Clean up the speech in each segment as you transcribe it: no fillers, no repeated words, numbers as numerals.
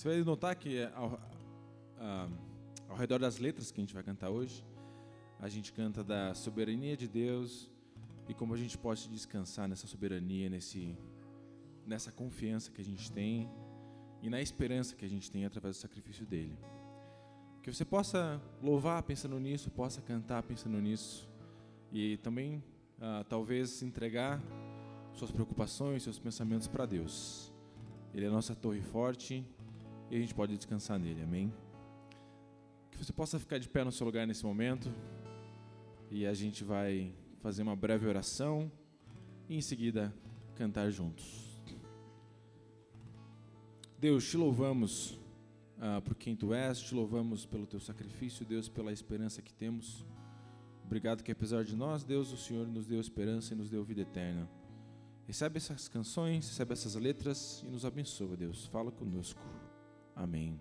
Você vai notar que ao redor das letras que a gente vai cantar hoje, a gente canta da soberania de Deus e como a gente pode descansar nessa soberania, nessa confiança que a gente tem e na esperança que a gente tem através do sacrifício dele. Que você possa louvar pensando nisso, possa cantar pensando nisso e também talvez entregar suas preocupações, seus pensamentos para Deus. Ele é a nossa torre forte e a gente pode descansar nele, amém? Que você possa ficar de pé no seu lugar nesse momento e a gente vai fazer uma breve oração e em seguida cantar juntos. Deus, te louvamos por quem Tu és, te louvamos pelo Teu sacrifício, Deus, pela esperança que temos. Obrigado que apesar de nós, Deus, o Senhor nos deu esperança e nos deu vida eterna. Recebe essas canções, recebe essas letras e nos abençoa, Deus. Fala conosco. Amém.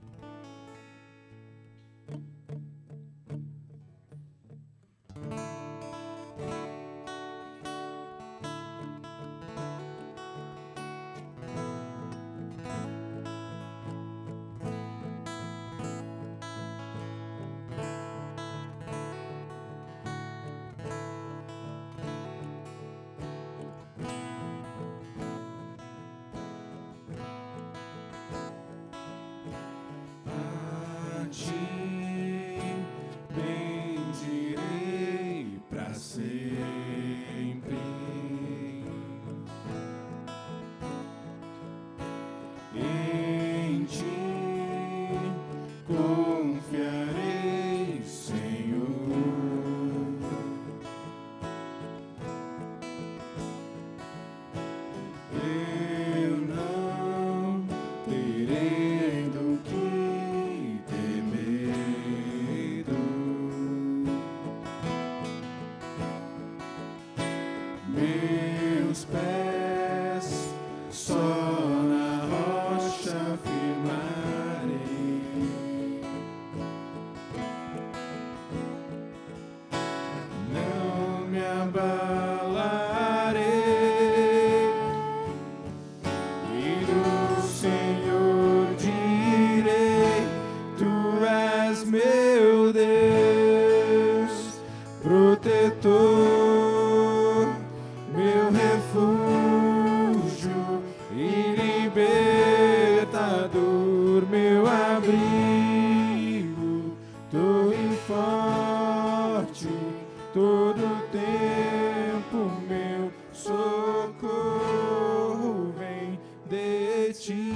Meus pés só na rocha firmarei, não me abalarei, e do Senhor direi: Tu és meu Deus, protetor, meu refúgio e libertador, meu abrigo, torre forte, todo tempo meu socorro vem de ti.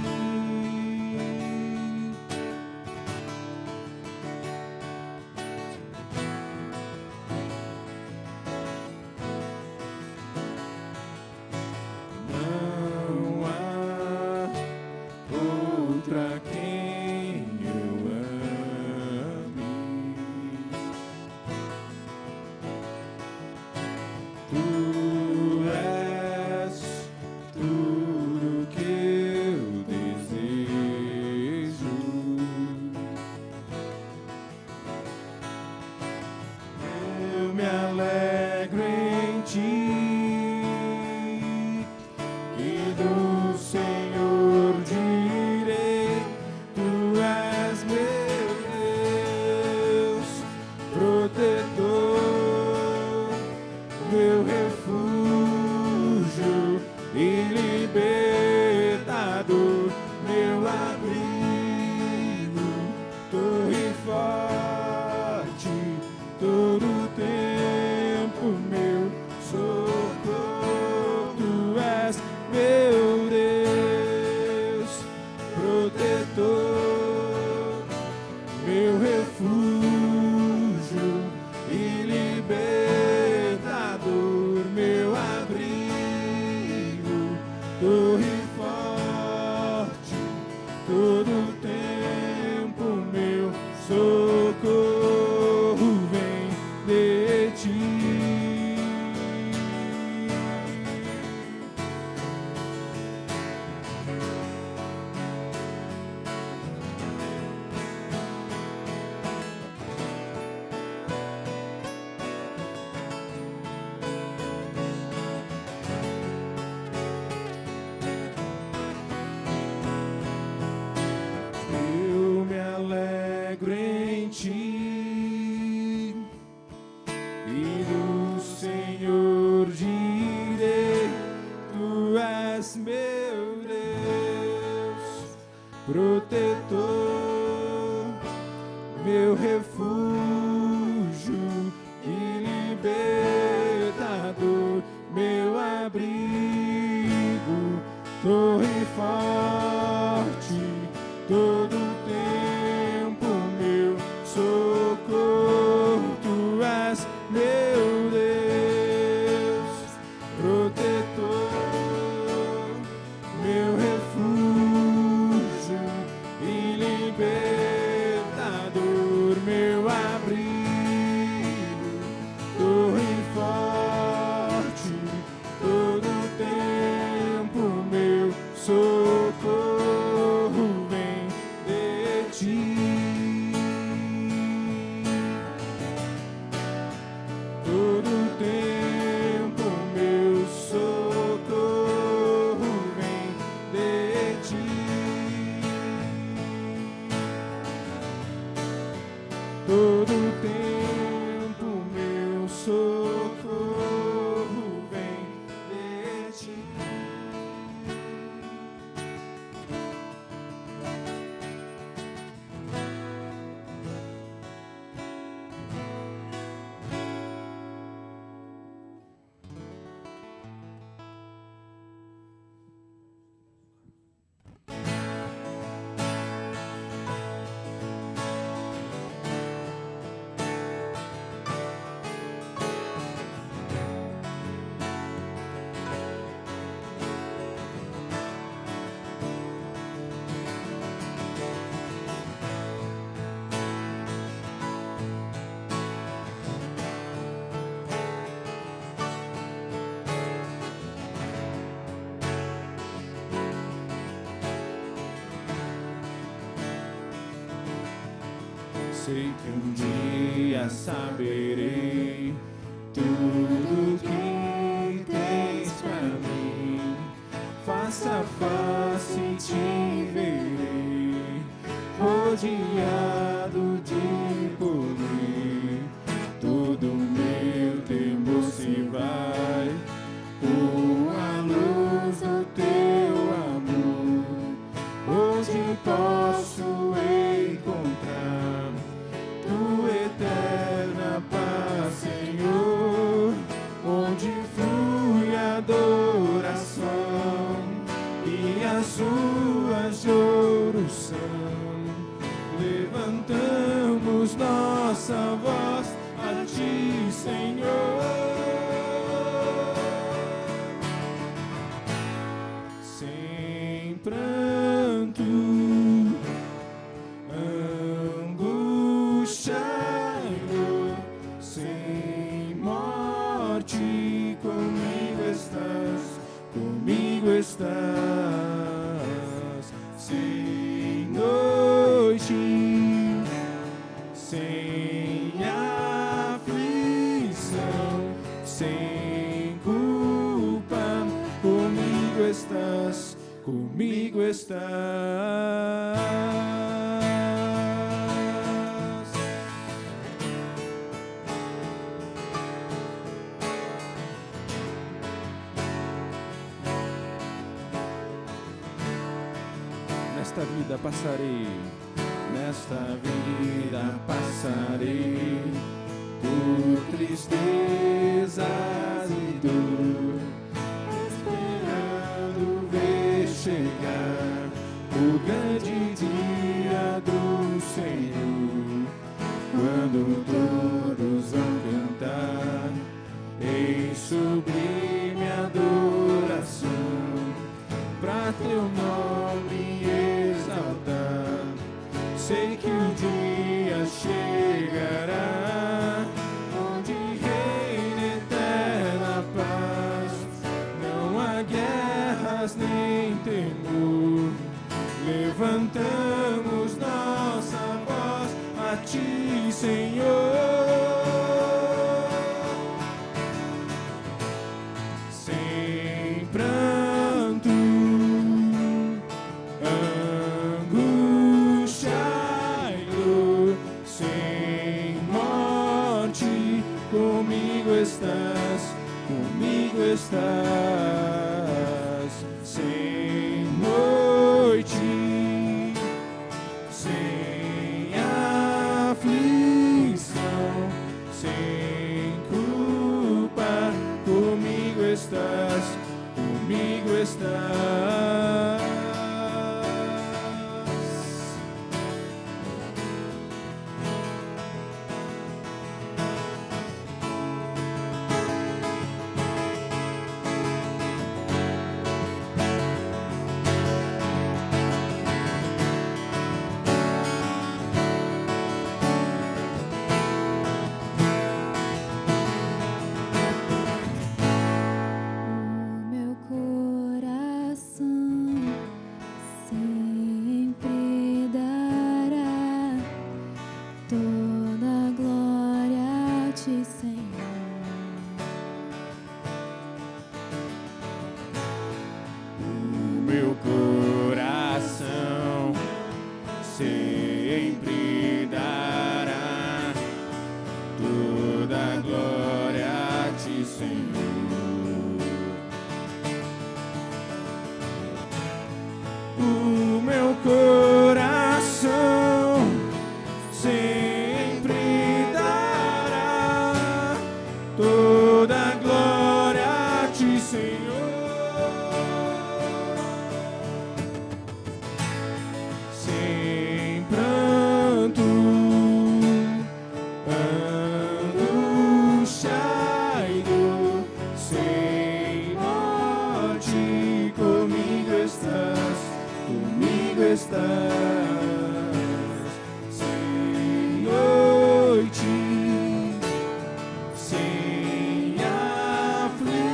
Pra quem eu ame, Tu és tudo que eu desejo. Eu me alegro em Ti e do Senhor direi: Tu és meu Deus, protetor, meu refúgio e libertador, meu abrigo, torre forte, todo tempo meu socorro. Tu és meu Deus, protetor, meu refúgio e libertador, meu abrigo, torre forte, todo tempo meu socorro vem de Ti. protetor, meu refúgio e libertador, meu abrigo, torre forte, todo tempo meu socorro, tu és meu Deus, protetor, meu refúgio e libertador, meu abrigo, torre forte, todo tempo meu socorro vem de ti. Todo tempo meu socorro vem de ti. Todo tempo meu socorro vem de ti. Sei que um dia saberei tudo que tens pra mim. Face a face te verei, rodeado de poder. Todo meu temor se vai com a luz do teu amor. Hoje posso encontrar tua eterna paz, Senhor, onde flui a adoração e as ruas de ouro são. Levantamos nossa voz a ti, Senhor, sem pranto, angústia e dor, sem morte, comigo estás, sem noite, sem aflição, sem culpa, comigo estás, comigo estás. Nesta vida passarei por tristezas e dor, esperando ver chegar o grande dia do Senhor, quando todos vão cantar em sublime adoração, pra teu nome exaltar. Sei que o dia chegará, onde reina eterna paz, não há guerras nem temor. Levantamos nossa voz a ti, Senhor, sem pranto, angústia e dor, sem morte, comigo estás, sem noite, sempre dará toda a glória a ti, Senhor. O meu coração sempre dará toda a glória a ti, Senhor. Sem pranto, angustiado, sem morte, comigo estás, sem noite, sem aflição,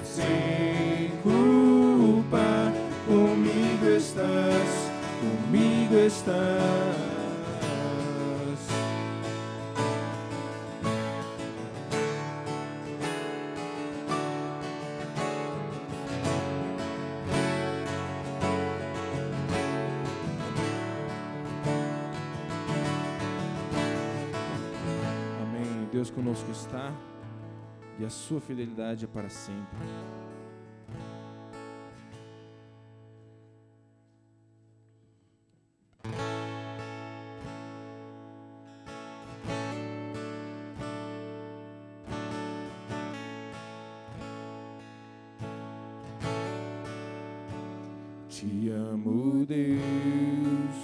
sem culpa, comigo estás, comigo estás. Deus conosco está e a sua fidelidade é para sempre. Te amo, Deus,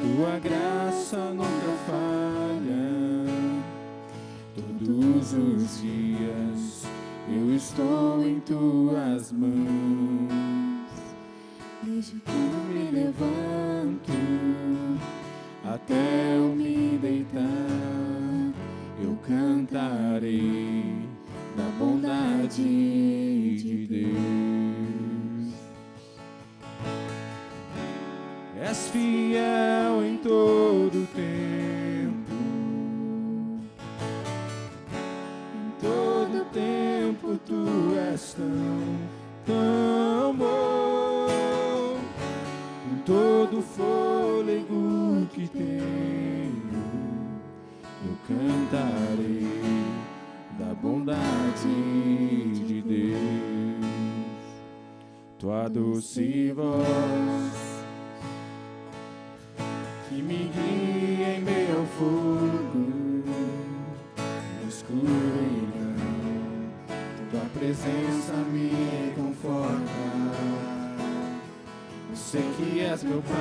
tua graça nunca falha. Todos os dias eu estou em tuas mãos. Desde quando me levanto até eu me deitar, eu cantarei da bondade de Deus. És fiel em todo tempo, em todo tempo tu és tão bom. Com todo fôlego que tenho, eu cantarei da bondade de Deus. Tua doce voz que me guia em meio ao fogo, no escuridão, tua presença me conforta. Eu sei que és meu Pai,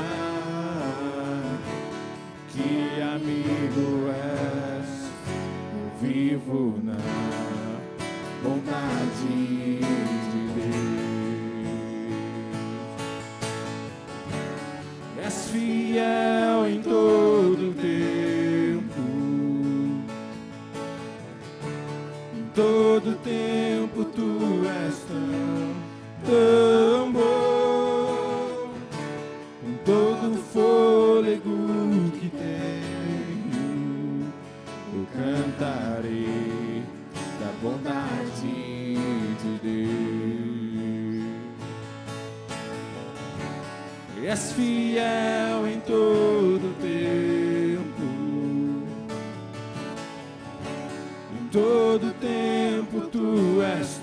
que amigo és, eu vivo na bondade de Deus. És fiel em todo tempo, em todo tempo tu és tão bom. Com todo fôlego que tenho, eu cantarei da bondade de Deus. És fiel em todo tempo, em todo tempo tu és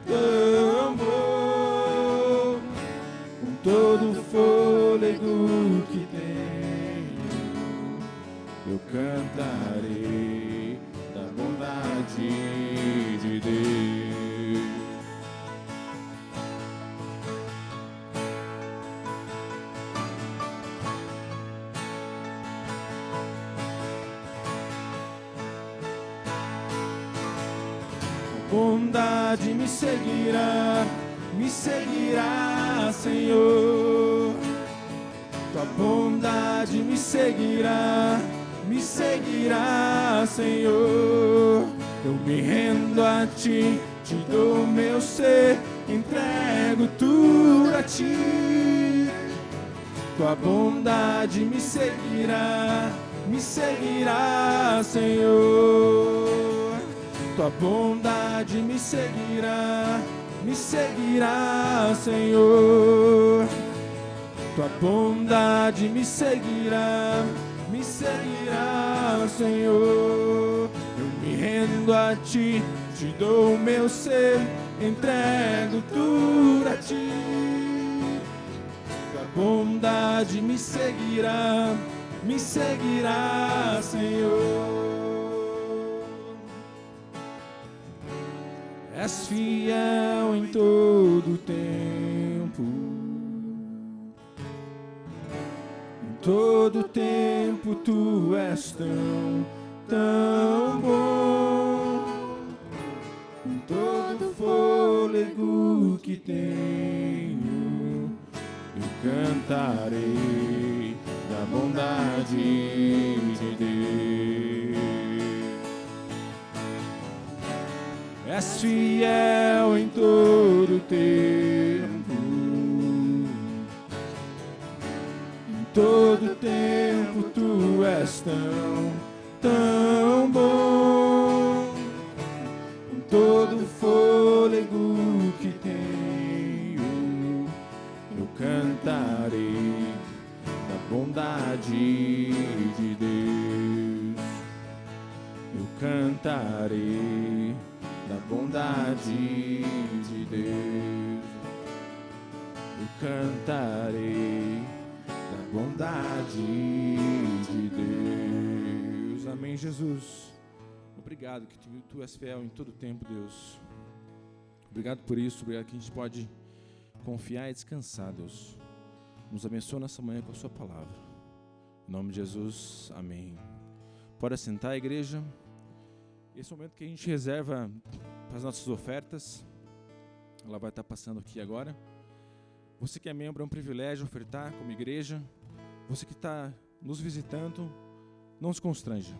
tão bom. Com todo fôlego que tenho, eu cantarei da bondade de Deus. Bondade me seguirá, Senhor. Tua bondade me seguirá, Senhor. Eu me rendo a ti, te dou meu ser, entrego tudo a ti. Tua bondade me seguirá, Senhor. Tua bondade me seguirá, Senhor. tua bondade me seguirá, Senhor. Eu me rendo a ti, te dou o meu ser, entrego tudo a ti. Tua bondade me seguirá, Senhor. És fiel em todo tempo, em todo tempo tu és tão bom. Com todo fôlego que tenho, eu cantarei da bondade de Deus. És fiel em todo tempo, em todo tempo tu és tão bom. Com todo fôlego que tenho, eu cantarei da bondade de Deus. Eu cantarei da bondade de Deus. Eu cantarei da bondade de Deus. Amém, Jesus. Obrigado que tu és fiel em todo tempo, Deus. Obrigado por isso, obrigado que a gente pode confiar e descansar, Deus. Nos abençoa nessa manhã com a sua palavra. Em nome de Jesus, amém. Pode assentar, igreja. Esse é o momento que a gente reserva para as nossas ofertas. Ela vai estar passando aqui agora. Você que é membro, é um privilégio ofertar como igreja. Você que está nos visitando, não se constranja.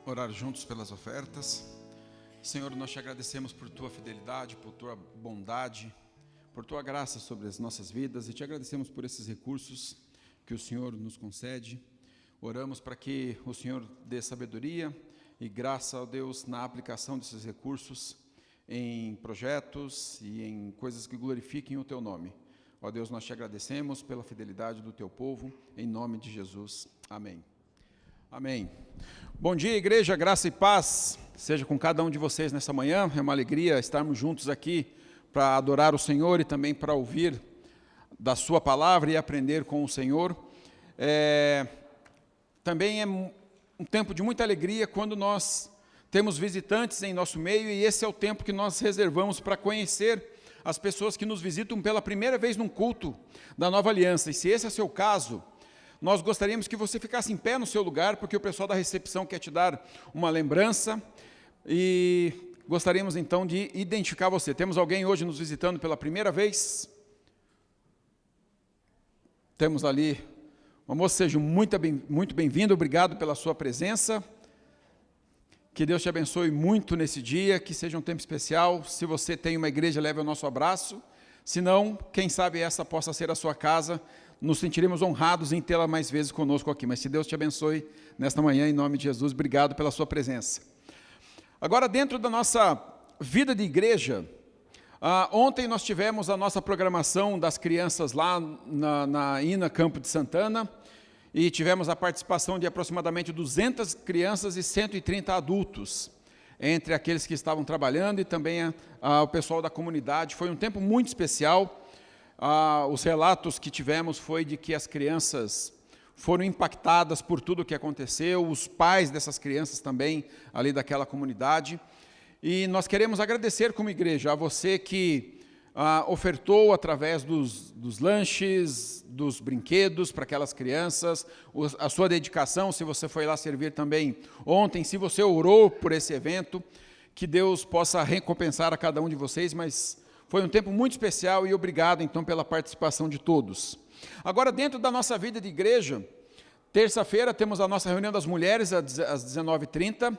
Orar juntos pelas ofertas. Senhor, nós te agradecemos por tua fidelidade, por tua bondade, por tua graça sobre as nossas vidas, e te agradecemos por esses recursos que o Senhor nos concede. Oramos para que o Senhor dê sabedoria e graça, ó Deus, na aplicação desses recursos em projetos e em coisas que glorifiquem o teu nome. Ó Deus, nós te agradecemos pela fidelidade do teu povo, em nome de Jesus. Amém. Amém. Bom dia, igreja, graça e paz seja com cada um de vocês nessa manhã. É uma alegria estarmos juntos aqui para adorar o Senhor e também para ouvir da sua palavra e aprender com o Senhor. Também é um tempo de muita alegria quando nós temos visitantes em nosso meio, e esse é o tempo que nós reservamos para conhecer as pessoas que nos visitam pela primeira vez num culto da Nova Aliança. E se esse é o seu caso, nós gostaríamos que você ficasse em pé no seu lugar, porque o pessoal da recepção quer te dar uma lembrança, e gostaríamos então de identificar você. Temos alguém hoje nos visitando pela primeira vez? Temos ali uma moça. Seja muito bem-vindo, obrigado pela sua presença. Que Deus te abençoe muito nesse dia, que seja um tempo especial. Se você tem uma igreja, leve o nosso abraço. Se não, quem sabe essa possa ser a sua casa. Nos sentiremos honrados em tê-la mais vezes conosco aqui. Mas se Deus te abençoe nesta manhã, em nome de Jesus, obrigado pela sua presença. Agora, dentro da nossa vida de igreja, Ontem nós tivemos a nossa programação das crianças lá na INA Campo de Santana, e tivemos a participação de aproximadamente 200 crianças e 130 adultos, entre aqueles que estavam trabalhando e também o pessoal da comunidade. Foi um tempo muito especial. Os relatos que tivemos foi de que as crianças foram impactadas por tudo o que aconteceu, os pais dessas crianças também, ali daquela comunidade. E nós queremos agradecer como igreja a você que ofertou através dos lanches, dos brinquedos para aquelas crianças, a sua dedicação, se você foi lá servir também ontem, se você orou por esse evento, que Deus possa recompensar a cada um de vocês, mas foi um tempo muito especial e obrigado então pela participação de todos. Agora, dentro da nossa vida de igreja, terça-feira temos a nossa reunião das mulheres às 19h30,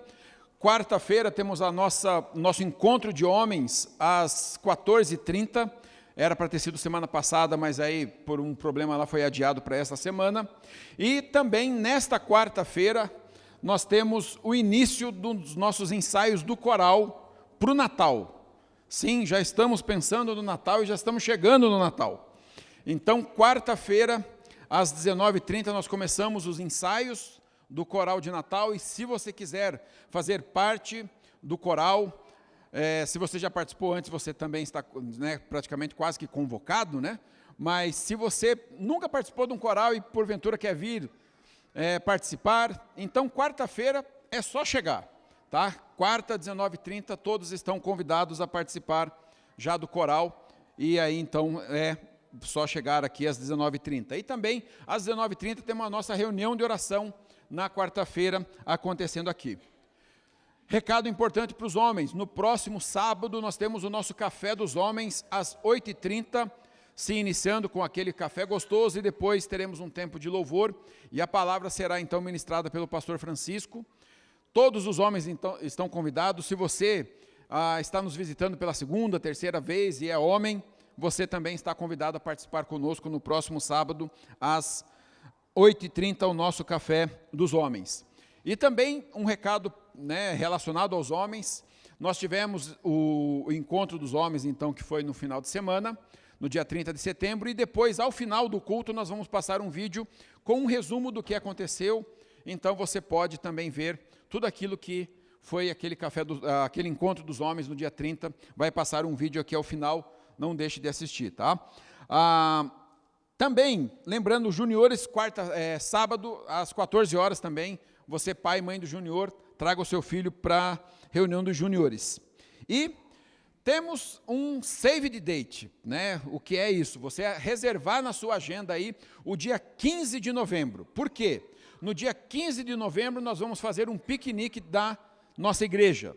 quarta-feira temos nosso encontro de homens às 14h30, era para ter sido semana passada, mas aí por um problema lá foi adiado para esta semana. E também nesta quarta-feira nós temos o início dos nossos ensaios do coral para o Natal. Sim, já estamos pensando no Natal e já estamos chegando no Natal. Então, quarta-feira, às 19h30, nós começamos os ensaios do coral de Natal, e se você quiser fazer parte do coral, se você já participou antes, você também está, né, praticamente quase que convocado, né? Mas se você nunca participou de um coral e porventura quer vir participar, então quarta-feira é só chegar, tá? Quarta, 19h30, todos estão convidados a participar já do coral, e aí então só chegar aqui às 19h30. E também às 19h30 temos a nossa reunião de oração na quarta-feira acontecendo aqui. Recado importante para os homens: no próximo sábado nós temos o nosso café dos homens às 8h30, se iniciando com aquele café gostoso, e depois teremos um tempo de louvor, e a palavra será então ministrada pelo pastor Francisco. Todos os homens então estão convidados. Se você está nos visitando pela segunda, terceira vez e é homem, você também está convidado a participar conosco no próximo sábado às 8h30, o nosso café dos homens. E também um recado, né, relacionado aos homens: nós tivemos o encontro dos homens, então, que foi no final de semana, no dia 30 de setembro, e depois, ao final do culto, nós vamos passar um vídeo com um resumo do que aconteceu. Então, você pode também ver tudo aquilo que foi aquele encontro dos homens no dia 30, vai passar um vídeo aqui ao final, não deixe de assistir, tá? Também, lembrando, os juniores, sábado, às 14 horas também, você, pai e mãe do junior, traga o seu filho para a reunião dos juniores. E temos um save the date, né? O que é isso? Você reservar na sua agenda aí o dia 15 de novembro. Por quê? No dia 15 de novembro nós vamos fazer um piquenique da nossa igreja,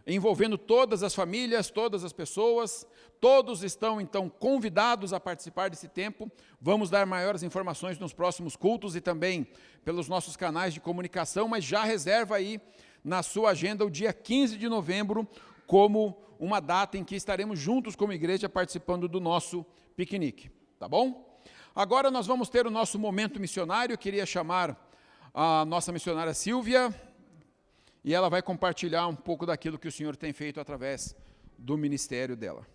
envolvendo todas as famílias, todas as pessoas. Todos estão, então, convidados a participar desse tempo. Vamos dar maiores informações nos próximos cultos e também pelos nossos canais de comunicação, mas já reserva aí na sua agenda o dia 15 de novembro como uma data em que estaremos juntos como igreja participando do nosso piquenique, tá bom? Agora nós vamos ter o nosso momento missionário. Eu queria chamar a nossa missionária Silvia, e ela vai compartilhar um pouco daquilo que o Senhor tem feito através do ministério dela.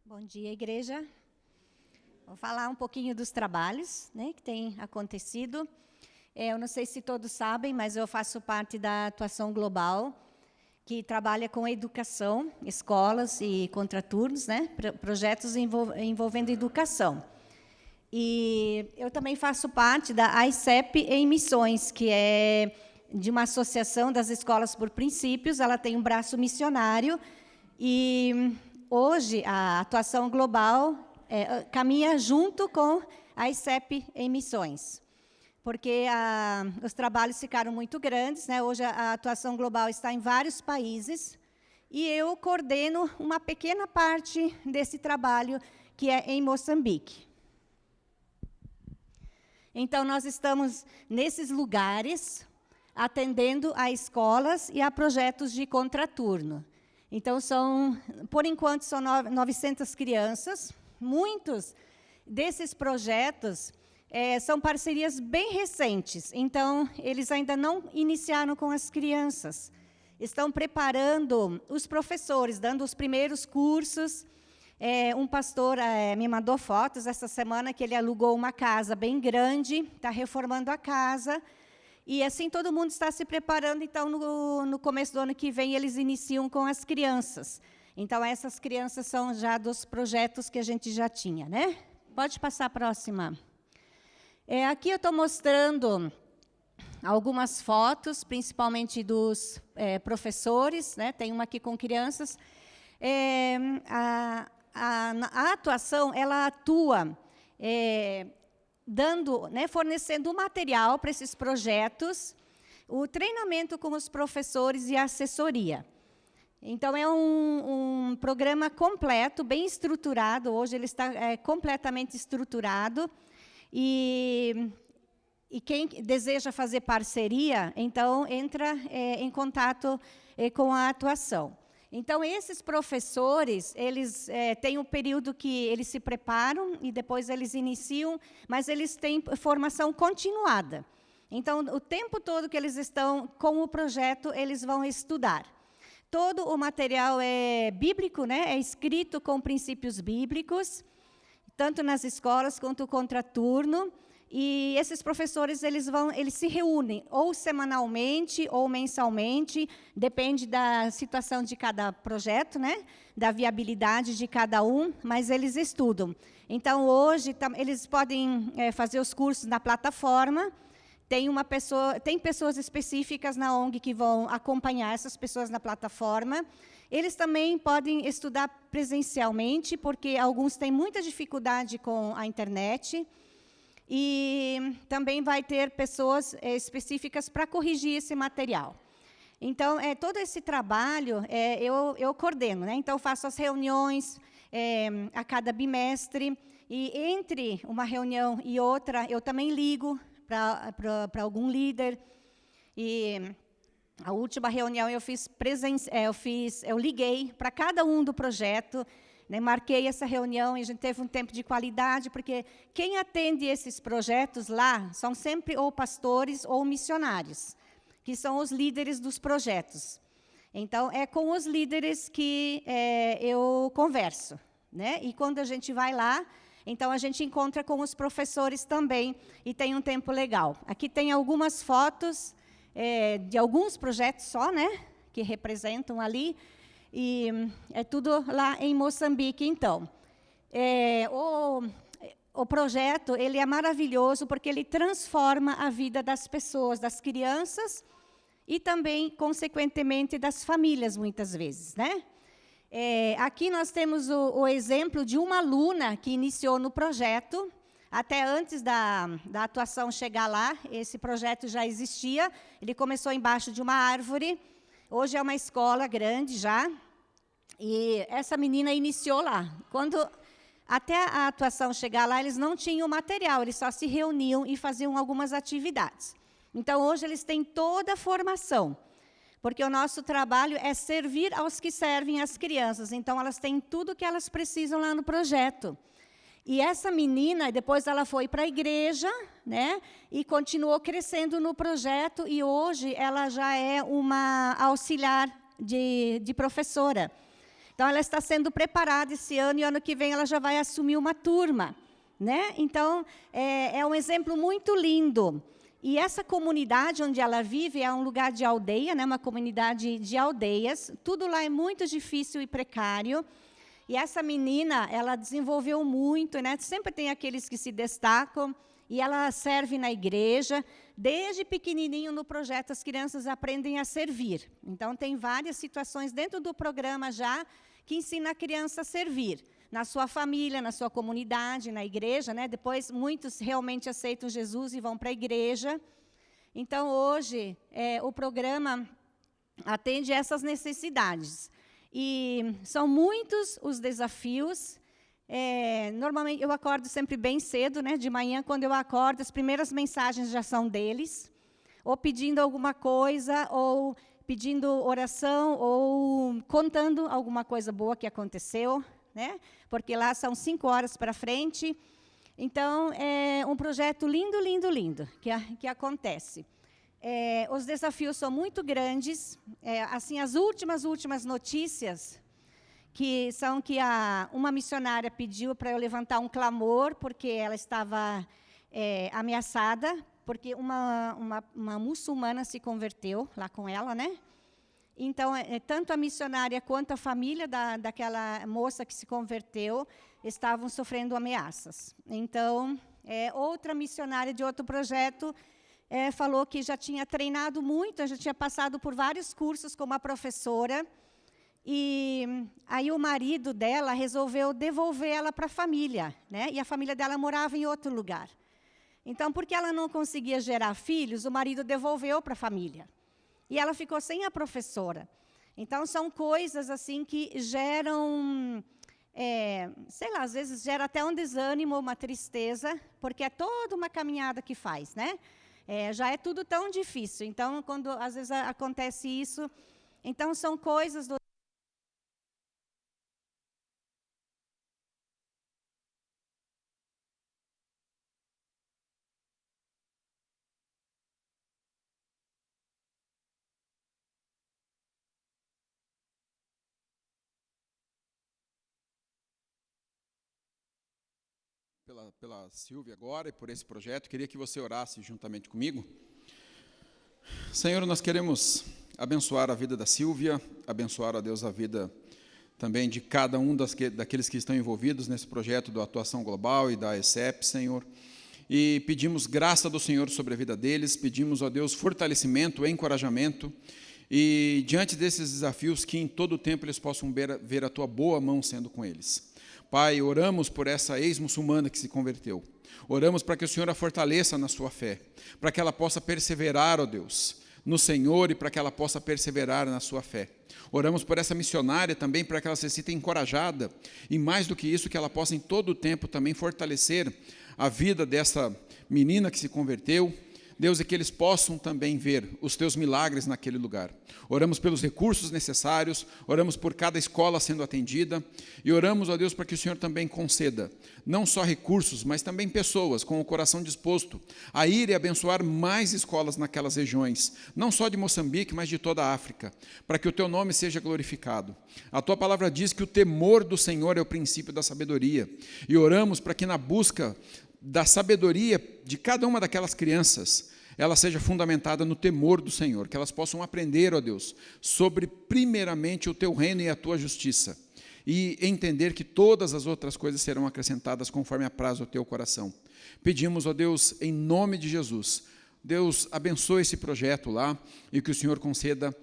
Bom dia, igreja. Vou falar um pouquinho dos trabalhos, né, que tem acontecido. Eu não sei se todos sabem, mas eu faço parte da Atuação Global, que trabalha com educação, escolas e contraturnos, né, projetos envolvendo educação. E eu também faço parte da ICEP em Missões, que é de uma associação das escolas por princípios. Ela tem um braço missionário, e hoje a Atuação Global caminha junto com a ICEP em Missões, porque os trabalhos ficaram muito grandes, né? Hoje a Atuação Global está em vários países, e eu coordeno uma pequena parte desse trabalho, que é em Moçambique. Então, nós estamos nesses lugares, atendendo a escolas e a projetos de contraturno. Então, por enquanto, são 900 crianças. Muitos desses projetos são parcerias bem recentes, então, eles ainda não iniciaram com as crianças. estão preparando os professores, dando os primeiros cursos. Um pastor me mandou fotos essa semana que ele alugou uma casa bem grande, está reformando a casa, e assim todo mundo está se preparando. Então, no começo do ano que vem, eles iniciam com as crianças. Então, essas crianças são já dos projetos que a gente já tinha, né? Pode passar a próxima. Aqui eu estou mostrando algumas fotos, principalmente dos professores, né? Tem uma aqui com crianças. A atuação, ela atua dando, né, fornecendo material para esses projetos, o treinamento com os professores e a assessoria. Então, é um programa completo, bem estruturado. Hoje ele está completamente estruturado. E quem deseja fazer parceria, então, entra em contato com a atuação. Então, esses professores, eles têm um período que eles se preparam e depois eles iniciam, mas eles têm formação continuada. Então, o tempo todo que eles estão com o projeto, eles vão estudar. Todo o material é bíblico, né? É escrito com princípios bíblicos, tanto nas escolas quanto contraturno. E esses professores, eles se reúnem ou semanalmente ou mensalmente, depende da situação de cada projeto, né? Da viabilidade de cada um, mas eles estudam. Então, hoje, eles podem fazer os cursos na plataforma. Tem pessoas específicas na ONG que vão acompanhar essas pessoas na plataforma. Eles também podem estudar presencialmente, porque alguns têm muita dificuldade com a internet. E também vai ter pessoas específicas para corrigir esse material. Então, todo esse trabalho eu coordeno, né? Então, faço as reuniões a cada bimestre, e entre uma reunião e outra, eu também ligo para algum líder. E a última reunião eu liguei para cada um do projeto, né, marquei essa reunião e a gente teve um tempo de qualidade, porque quem atende esses projetos lá são sempre ou pastores ou missionários, que são os líderes dos projetos. Então, é com os líderes que eu converso, né? E quando a gente vai lá, então a gente encontra com os professores também e tem um tempo legal. Aqui tem algumas fotos de alguns projetos só, né? Que representam ali. E é tudo lá em Moçambique, então. O projeto, ele é maravilhoso porque ele transforma a vida das pessoas, das crianças e também, consequentemente, das famílias, muitas vezes, né? Aqui nós temos o exemplo de uma aluna que iniciou no projeto. Até antes da atuação chegar lá, esse projeto já existia. Ele começou embaixo de uma árvore. Hoje é uma escola grande já. E essa menina iniciou lá. Quando até a atuação chegar lá, eles não tinham material, eles só se reuniam e faziam algumas atividades. Então, hoje, eles têm toda a formação, porque o nosso trabalho é servir aos que servem as crianças. Então, elas têm tudo o que elas precisam lá no projeto. E essa menina, depois ela foi para a igreja, né, e continuou crescendo no projeto, e hoje ela já é uma auxiliar de professora. Então, ela está sendo preparada esse ano, e ano que vem ela já vai assumir uma turma, né? Então, é um exemplo muito lindo. E essa comunidade onde ela vive é um lugar de aldeia, né? Uma comunidade de aldeias. Tudo lá é muito difícil e precário. E essa menina, ela desenvolveu muito, né? Sempre tem aqueles que se destacam, e ela serve na igreja. Desde pequenininho no projeto, as crianças aprendem a servir. Então, tem várias situações dentro do programa já que ensina a criança a servir. Na sua família, na sua comunidade, na igreja, né? Depois, muitos realmente aceitam Jesus e vão para a igreja. Então, hoje, o programa atende essas necessidades. E são muitos os desafios. Normalmente, eu acordo sempre bem cedo, né? De manhã, quando eu acordo, as primeiras mensagens já são deles, ou pedindo alguma coisa, ou pedindo oração, ou contando alguma coisa boa que aconteceu, né? Porque lá são 5 horas para frente. Então, é um projeto lindo, lindo, lindo que acontece. os desafios são muito grandes. Assim, as últimas notícias, que são que uma missionária pediu para eu levantar um clamor, porque ela estava ameaçada, porque uma muçulmana se converteu lá com ela, né? Então, tanto a missionária quanto a família daquela moça que se converteu estavam sofrendo ameaças. Então, outra missionária de outro projeto falou que já tinha treinado muito, já tinha passado por vários cursos como a professora, e aí o marido dela resolveu devolver ela para a família, né? E a família dela morava em outro lugar. Então, porque ela não conseguia gerar filhos, o marido devolveu para a família. E ela ficou sem a professora. Então, são coisas assim que geram, sei lá, às vezes gera até um desânimo, uma tristeza, porque é toda uma caminhada que faz, né? Já é tudo tão difícil. Então, quando às vezes acontece isso, então são coisas do pela Silvia agora e por esse projeto, queria que você orasse juntamente comigo. Senhor, nós queremos abençoar a vida da Silvia, abençoar, ó Deus, a vida também de cada um daqueles que estão envolvidos nesse projeto da Atuação Global e da ESEP, Senhor. E pedimos graça do Senhor sobre a vida deles, pedimos, ó Deus, fortalecimento, encorajamento, e diante desses desafios, que em todo o tempo eles possam ver a Tua boa mão sendo com eles. Pai, oramos por essa ex-muçulmana que se converteu. Oramos para que o Senhor a fortaleça na sua fé, para que ela possa perseverar, ó Deus, no Senhor, e para que ela possa perseverar na sua fé. Oramos por essa missionária também, para que ela se sinta encorajada, e mais do que isso, que ela possa em todo o tempo também fortalecer a vida dessa menina que se converteu, Deus, e que eles possam também ver os Teus milagres naquele lugar. Oramos pelos recursos necessários, oramos por cada escola sendo atendida, e oramos, ó Deus, para que o Senhor também conceda, não só recursos, mas também pessoas com o coração disposto a ir e abençoar mais escolas naquelas regiões, não só de Moçambique, mas de toda a África, para que o Teu nome seja glorificado. A Tua palavra diz que o temor do Senhor é o princípio da sabedoria, e oramos para que na busca da sabedoria de cada uma daquelas crianças, ela seja fundamentada no temor do Senhor, que elas possam aprender, ó Deus, sobre primeiramente o Teu reino e a Tua justiça, e entender que todas as outras coisas serão acrescentadas conforme apraz o Teu coração. Pedimos, ó Deus, em nome de Jesus, Deus, abençoe esse projeto lá, e que o Senhor conceda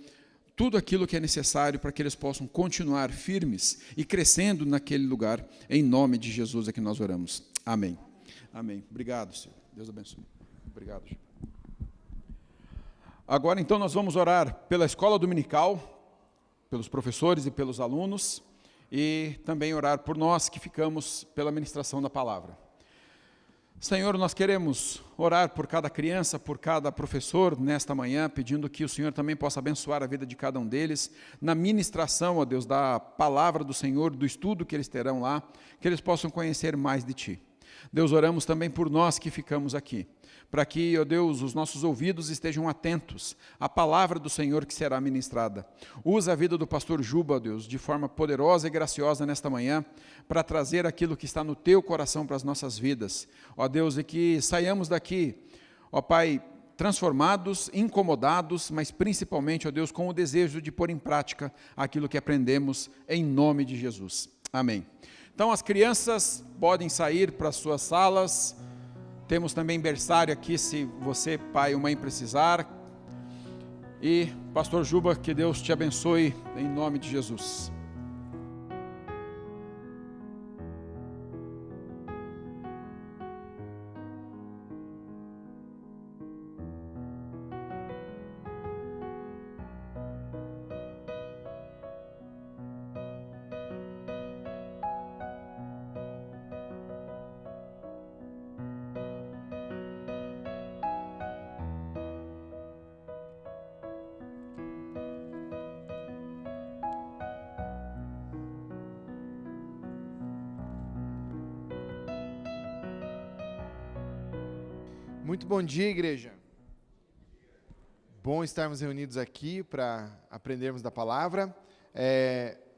tudo aquilo que é necessário para que eles possam continuar firmes e crescendo naquele lugar. Em nome de Jesus é que nós oramos. Amém. Amém. Obrigado, Senhor. Deus abençoe. Obrigado, Senhor. Agora, então, nós vamos orar pela escola dominical, pelos professores e pelos alunos, e também orar por nós que ficamos pela ministração da palavra. Senhor, nós queremos orar por cada criança, por cada professor nesta manhã, pedindo que o Senhor também possa abençoar a vida de cada um deles, na ministração, ó Deus, da palavra do Senhor, do estudo que eles terão lá, que eles possam conhecer mais de Ti. Deus, oramos também por nós que ficamos aqui, para que, ó Deus, os nossos ouvidos estejam atentos à palavra do Senhor que será ministrada. Usa a vida do pastor Juba, ó Deus, de forma poderosa e graciosa nesta manhã, para trazer aquilo que está no Teu coração para as nossas vidas. Ó Deus, e que saiamos daqui, ó Pai, transformados, incomodados, mas principalmente, ó Deus, com o desejo de pôr em prática aquilo que aprendemos, em nome de Jesus. Amém. Então, as crianças podem sair para as suas salas. Temos também berçário aqui, se você, pai ou mãe, precisar. E, pastor Juba, que Deus te abençoe, em nome de Jesus. Muito bom dia, igreja. Bom estarmos reunidos aqui para aprendermos da palavra.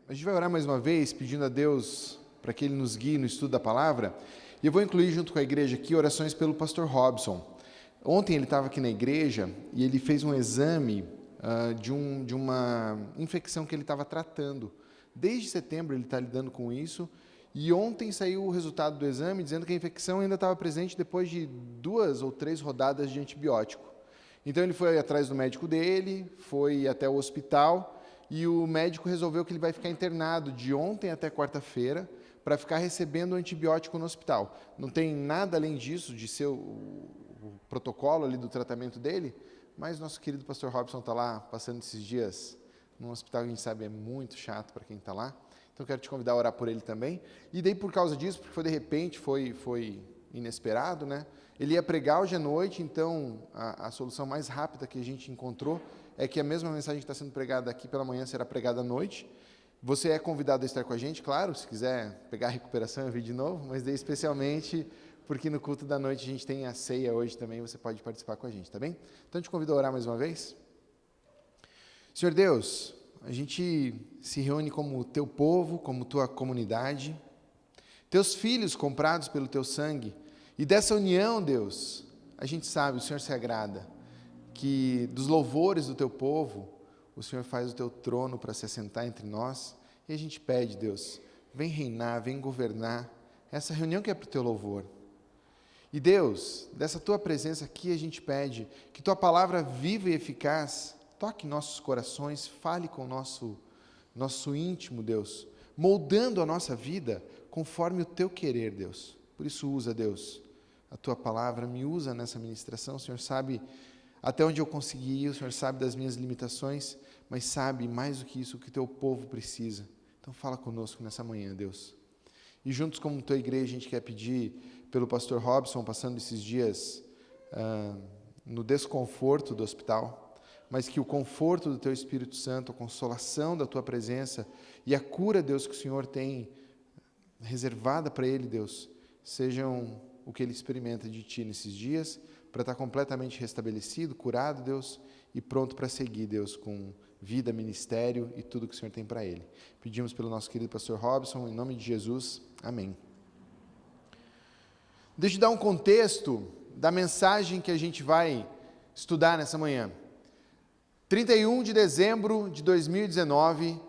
A gente vai orar mais uma vez, pedindo a Deus para que Ele nos guie no estudo da palavra. E eu vou incluir junto com a igreja aqui orações pelo pastor Robson. Ontem ele estava aqui na igreja e ele fez um exame de uma infecção que ele estava tratando. Desde setembro ele está lidando com isso. E ontem saiu o resultado do exame dizendo que a infecção ainda estava presente depois de 2 ou 3 rodadas de antibiótico. Então ele foi atrás do médico dele, foi até o hospital e o médico resolveu que ele vai ficar internado de ontem até quarta-feira para ficar recebendo antibiótico no hospital. Não tem nada além disso, de ser o protocolo ali do tratamento dele, mas nosso querido pastor Robson está lá passando esses dias num hospital que a gente sabe é muito chato para quem está lá. Então, quero te convidar a orar por ele também. E daí, por causa disso, porque foi de repente, foi inesperado, né? Ele ia pregar hoje à noite, então a solução mais rápida que a gente encontrou é que a mesma mensagem que está sendo pregada aqui pela manhã será pregada à noite. Você é convidado a estar com a gente, claro, se quiser pegar a recuperação e vir de novo, mas daí especialmente porque no culto da noite a gente tem a ceia hoje também, você pode participar com a gente, tá bem? Então, te convido a orar mais uma vez. Senhor Deus, a gente se reúne como teu povo, como tua comunidade, teus filhos comprados pelo teu sangue, e dessa união, Deus, a gente sabe, o Senhor se agrada, que dos louvores do teu povo, o Senhor faz o teu trono para se assentar entre nós, e a gente pede, Deus, vem reinar, vem governar, essa reunião que é para o teu louvor. E Deus, dessa tua presença aqui a gente pede, que tua palavra viva e eficaz toque nossos corações, fale com o nosso íntimo, Deus, moldando a nossa vida conforme o teu querer, Deus. Por isso usa, Deus, a tua palavra, me usa nessa ministração. O Senhor sabe até onde eu consegui ir, o Senhor sabe das minhas limitações, mas sabe mais do que isso, o que o teu povo precisa. Então fala conosco nessa manhã, Deus. E juntos como tua igreja, a gente quer pedir pelo pastor Robson, passando esses dias no desconforto do hospital, mas que o conforto do teu Espírito Santo, a consolação da tua presença e a cura, Deus, que o Senhor tem reservada para ele, Deus, sejam o que ele experimenta de ti nesses dias, para estar completamente restabelecido, curado, Deus, e pronto para seguir, Deus, com vida, ministério e tudo que o Senhor tem para ele. Pedimos pelo nosso querido pastor Robson, em nome de Jesus, amém. Deixa eu dar um contexto da mensagem que a gente vai estudar nessa manhã. 31 de dezembro de 2019,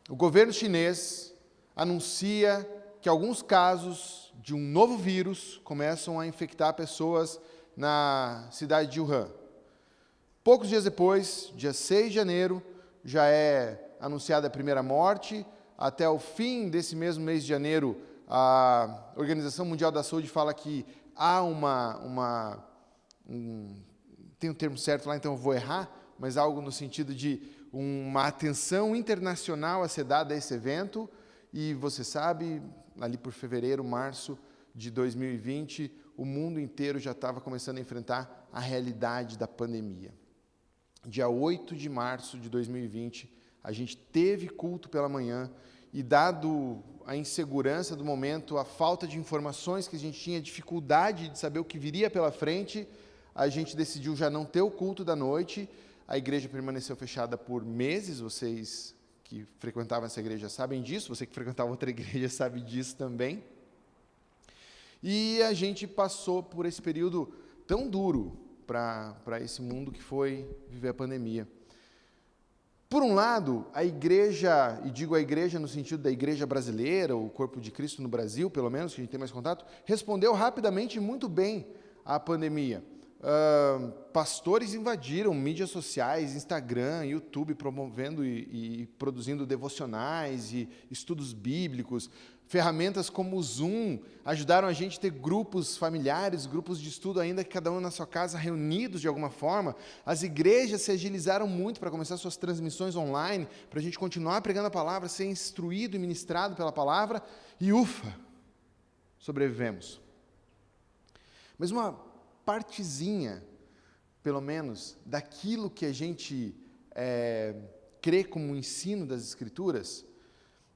o governo chinês anuncia que alguns casos de um novo vírus começam a infectar pessoas na cidade de Wuhan. Poucos dias depois, dia 6 de janeiro, já é anunciada a primeira morte. Até o fim desse mesmo mês de janeiro, a Organização Mundial da Saúde fala que há tem um termo certo lá, então eu vou errar, mas algo no sentido de uma atenção internacional a ser dada a esse evento, e você sabe, ali por fevereiro, março de 2020, o mundo inteiro já estava começando a enfrentar a realidade da pandemia. Dia 8 de março de 2020, a gente teve culto pela manhã, e dado a insegurança do momento, a falta de informações que a gente tinha, dificuldade de saber o que viria pela frente, a gente decidiu já não ter o culto da noite. A igreja permaneceu fechada por meses, vocês que frequentavam essa igreja sabem disso, você que frequentava outra igreja sabe disso também. E a gente passou por esse período tão duro para esse mundo que foi viver a pandemia. Por um lado, a igreja, e digo a igreja no sentido da igreja brasileira, o corpo de Cristo no Brasil, pelo menos, que a gente tem mais contato, respondeu rapidamente e muito bem à pandemia. Pastores invadiram mídias sociais, Instagram, YouTube, promovendo e produzindo devocionais e estudos bíblicos. Ferramentas como o Zoom ajudaram a gente a ter grupos familiares, grupos de estudo, ainda que cada um na sua casa, reunidos de alguma forma. As igrejas se agilizaram muito para começar suas transmissões online, para a gente continuar pregando a palavra, ser instruído e ministrado pela palavra, e ufa, sobrevivemos. Mas uma partezinha, pelo menos, daquilo que a gente crê como ensino das Escrituras,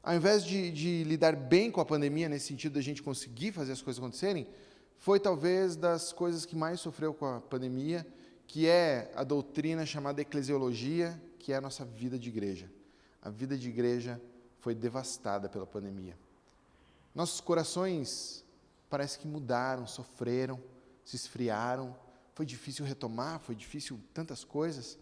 ao invés de lidar bem com a pandemia, nesse sentido da gente conseguir fazer as coisas acontecerem, foi talvez das coisas que mais sofreu com a pandemia, que é a doutrina chamada eclesiologia, que é a nossa vida de igreja. A vida de igreja foi devastada pela pandemia. Nossos corações parece que mudaram, sofreram, se esfriaram, foi difícil retomar, foi difícil tantas coisas.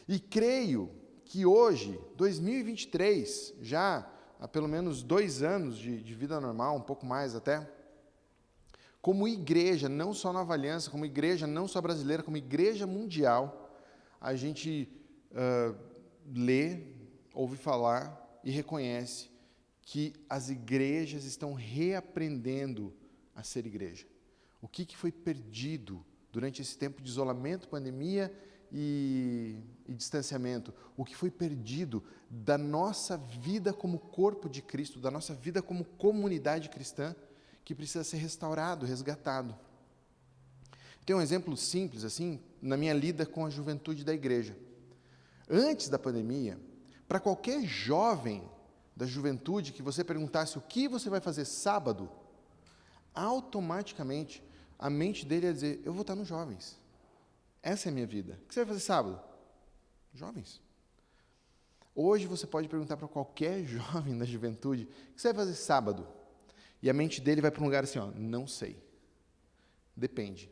E creio que hoje, 2023, já há pelo menos 2 anos de vida normal, um pouco mais até, como igreja, não só Nova Aliança, como igreja não só brasileira, como igreja mundial, a gente lê, ouve falar e reconhece que as igrejas estão reaprendendo a ser igreja. O que foi perdido durante esse tempo de isolamento, pandemia e distanciamento? O que foi perdido da nossa vida como corpo de Cristo, da nossa vida como comunidade cristã, que precisa ser restaurado, resgatado. Tem um exemplo simples, assim, na minha lida com a juventude da igreja. Antes da pandemia, para qualquer jovem da juventude que você perguntasse o que você vai fazer sábado, automaticamente a mente dele ia dizer, eu vou estar nos jovens. Essa é a minha vida. O que você vai fazer sábado? Jovens. Hoje você pode perguntar para qualquer jovem da juventude, o que você vai fazer sábado? E a mente dele vai para um lugar assim, não sei. Depende.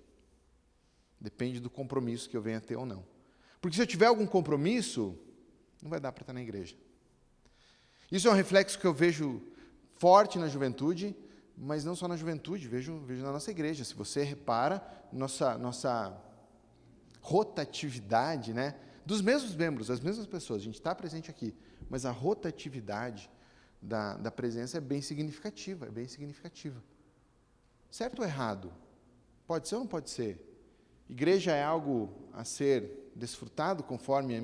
Depende do compromisso que eu venha ter ou não. Porque se eu tiver algum compromisso, não vai dar para estar na igreja. Isso é um reflexo que eu vejo forte na juventude, mas não só na juventude, vejo na nossa igreja. Se você repara, nossa rotatividade, né, dos mesmos membros, as mesmas pessoas, a gente está presente aqui, mas a rotatividade da presença é bem significativa, Certo ou errado? Pode ser ou não pode ser? Igreja é algo a ser desfrutado conforme a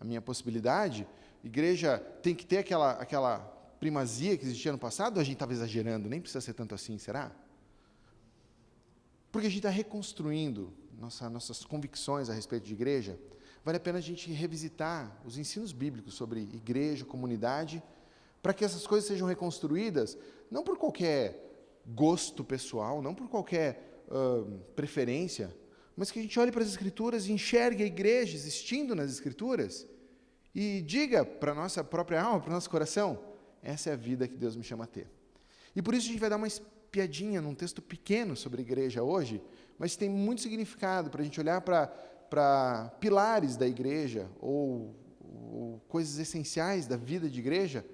minha possibilidade? Igreja tem que ter aquela primazia que existia no passado, ou a gente estava exagerando, nem precisa ser tanto assim, será? Porque a gente está reconstruindo nossas convicções a respeito de igreja, vale a pena a gente revisitar os ensinos bíblicos sobre igreja, comunidade, para que essas coisas sejam reconstruídas, não por qualquer gosto pessoal, não por qualquer preferência, mas que a gente olhe para as Escrituras e enxergue a igreja existindo nas Escrituras e diga para a nossa própria alma, para o nosso coração, essa é a vida que Deus me chama a ter. E por isso a gente vai dar uma espiadinha num texto pequeno sobre a igreja hoje, mas tem muito significado para a gente olhar para pilares da igreja ou coisas essenciais da vida de igreja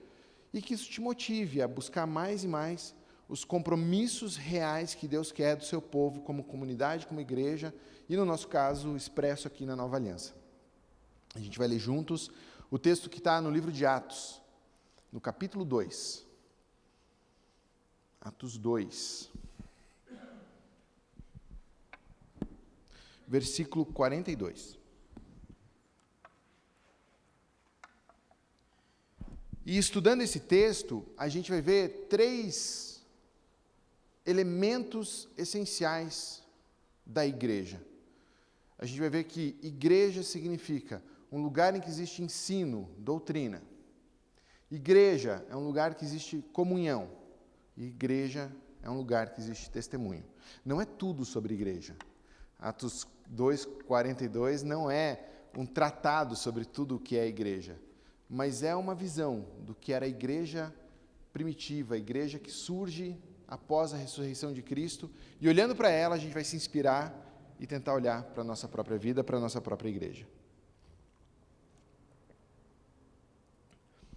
e que isso te motive a buscar mais e mais os compromissos reais que Deus quer do seu povo como comunidade, como igreja e, no nosso caso, expresso aqui na Nova Aliança. A gente vai ler juntos o texto que está no livro de Atos, no capítulo 2. Atos 2. Versículo 42. E estudando esse texto, a gente vai ver 3 elementos essenciais da igreja. A gente vai ver que igreja significa um lugar em que existe ensino, doutrina. Igreja é um lugar que existe comunhão. Igreja é um lugar que existe testemunho. Não é tudo sobre igreja. Atos 2:42 não é um tratado sobre tudo o que é a igreja, mas é uma visão do que era a igreja primitiva, a igreja que surge após a ressurreição de Cristo, e olhando para ela, a gente vai se inspirar e tentar olhar para a nossa própria vida, para a nossa própria igreja.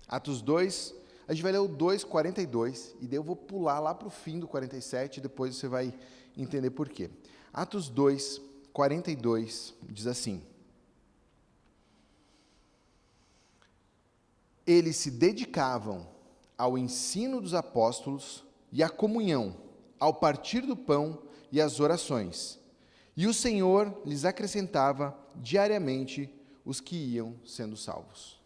Atos 2, a gente vai ler o 2:42, e daí eu vou pular lá para o fim do 47, e depois você vai entender por quê. Atos 2:42 diz assim: eles se dedicavam ao ensino dos apóstolos e à comunhão, ao partir do pão e às orações. E o Senhor lhes acrescentava diariamente os que iam sendo salvos.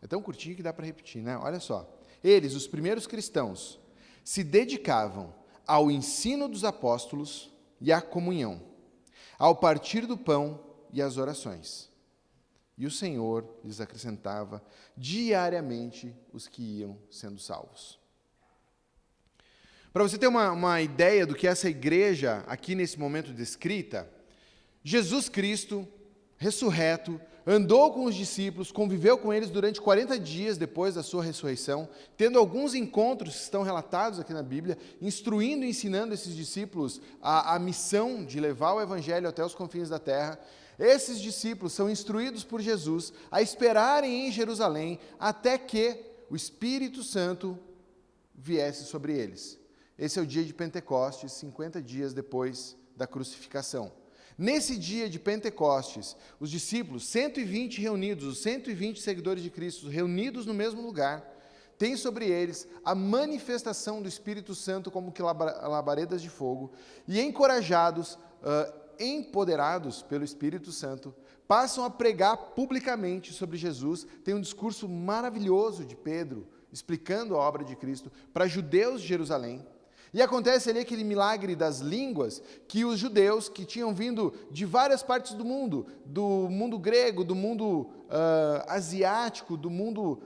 É tão curtinho que dá para repetir, né? Olha só. Eles, os primeiros cristãos, se dedicavam ao ensino dos apóstolos e à comunhão, ao partir do pão e às orações. E o Senhor lhes acrescentava diariamente os que iam sendo salvos. Para você ter uma ideia do que essa igreja, aqui nesse momento descrita, Jesus Cristo, ressurreto, andou com os discípulos, conviveu com eles durante 40 dias depois da sua ressurreição, tendo alguns encontros que estão relatados aqui na Bíblia, instruindo e ensinando esses discípulos a missão de levar o evangelho até os confins da terra. Esses discípulos são instruídos por Jesus a esperarem em Jerusalém até que o Espírito Santo viesse sobre eles. Esse é o dia de Pentecostes, 50 dias depois da crucificação. Nesse dia de Pentecostes, os discípulos, 120 reunidos, os 120 seguidores de Cristo, reunidos no mesmo lugar, têm sobre eles a manifestação do Espírito Santo como que labaredas de fogo, e encorajados, empoderados pelo Espírito Santo, passam a pregar publicamente sobre Jesus. Tem um discurso maravilhoso de Pedro, explicando a obra de Cristo para judeus de Jerusalém. E acontece ali aquele milagre das línguas, que os judeus que tinham vindo de várias partes do mundo grego, do mundo asiático, do mundo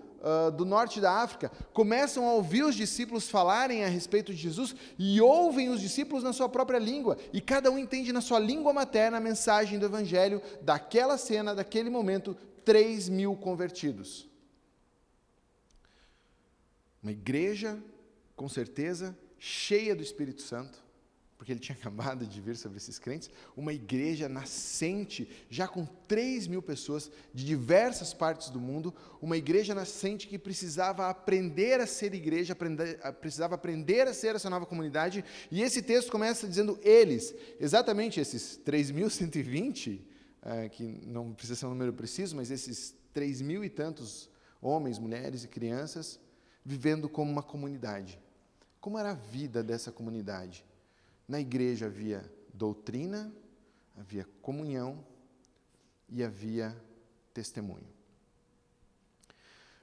do norte da África, começam a ouvir os discípulos falarem a respeito de Jesus e ouvem os discípulos na sua própria língua, e cada um entende na sua língua materna a mensagem do evangelho daquela cena, daquele momento, 3.000 convertidos. Uma igreja, com certeza, cheia do Espírito Santo, porque ele tinha acabado de vir sobre esses crentes, uma igreja nascente, já com 3.000 pessoas de diversas partes do mundo, uma igreja nascente que precisava aprender a ser igreja, precisava aprender a ser essa nova comunidade, e esse texto começa dizendo eles, exatamente esses 3.120, que não precisa ser um número preciso, mas esses 3.000 e tantos homens, mulheres e crianças, vivendo como uma comunidade. Como era a vida dessa comunidade? Na igreja havia doutrina, havia comunhão e havia testemunho.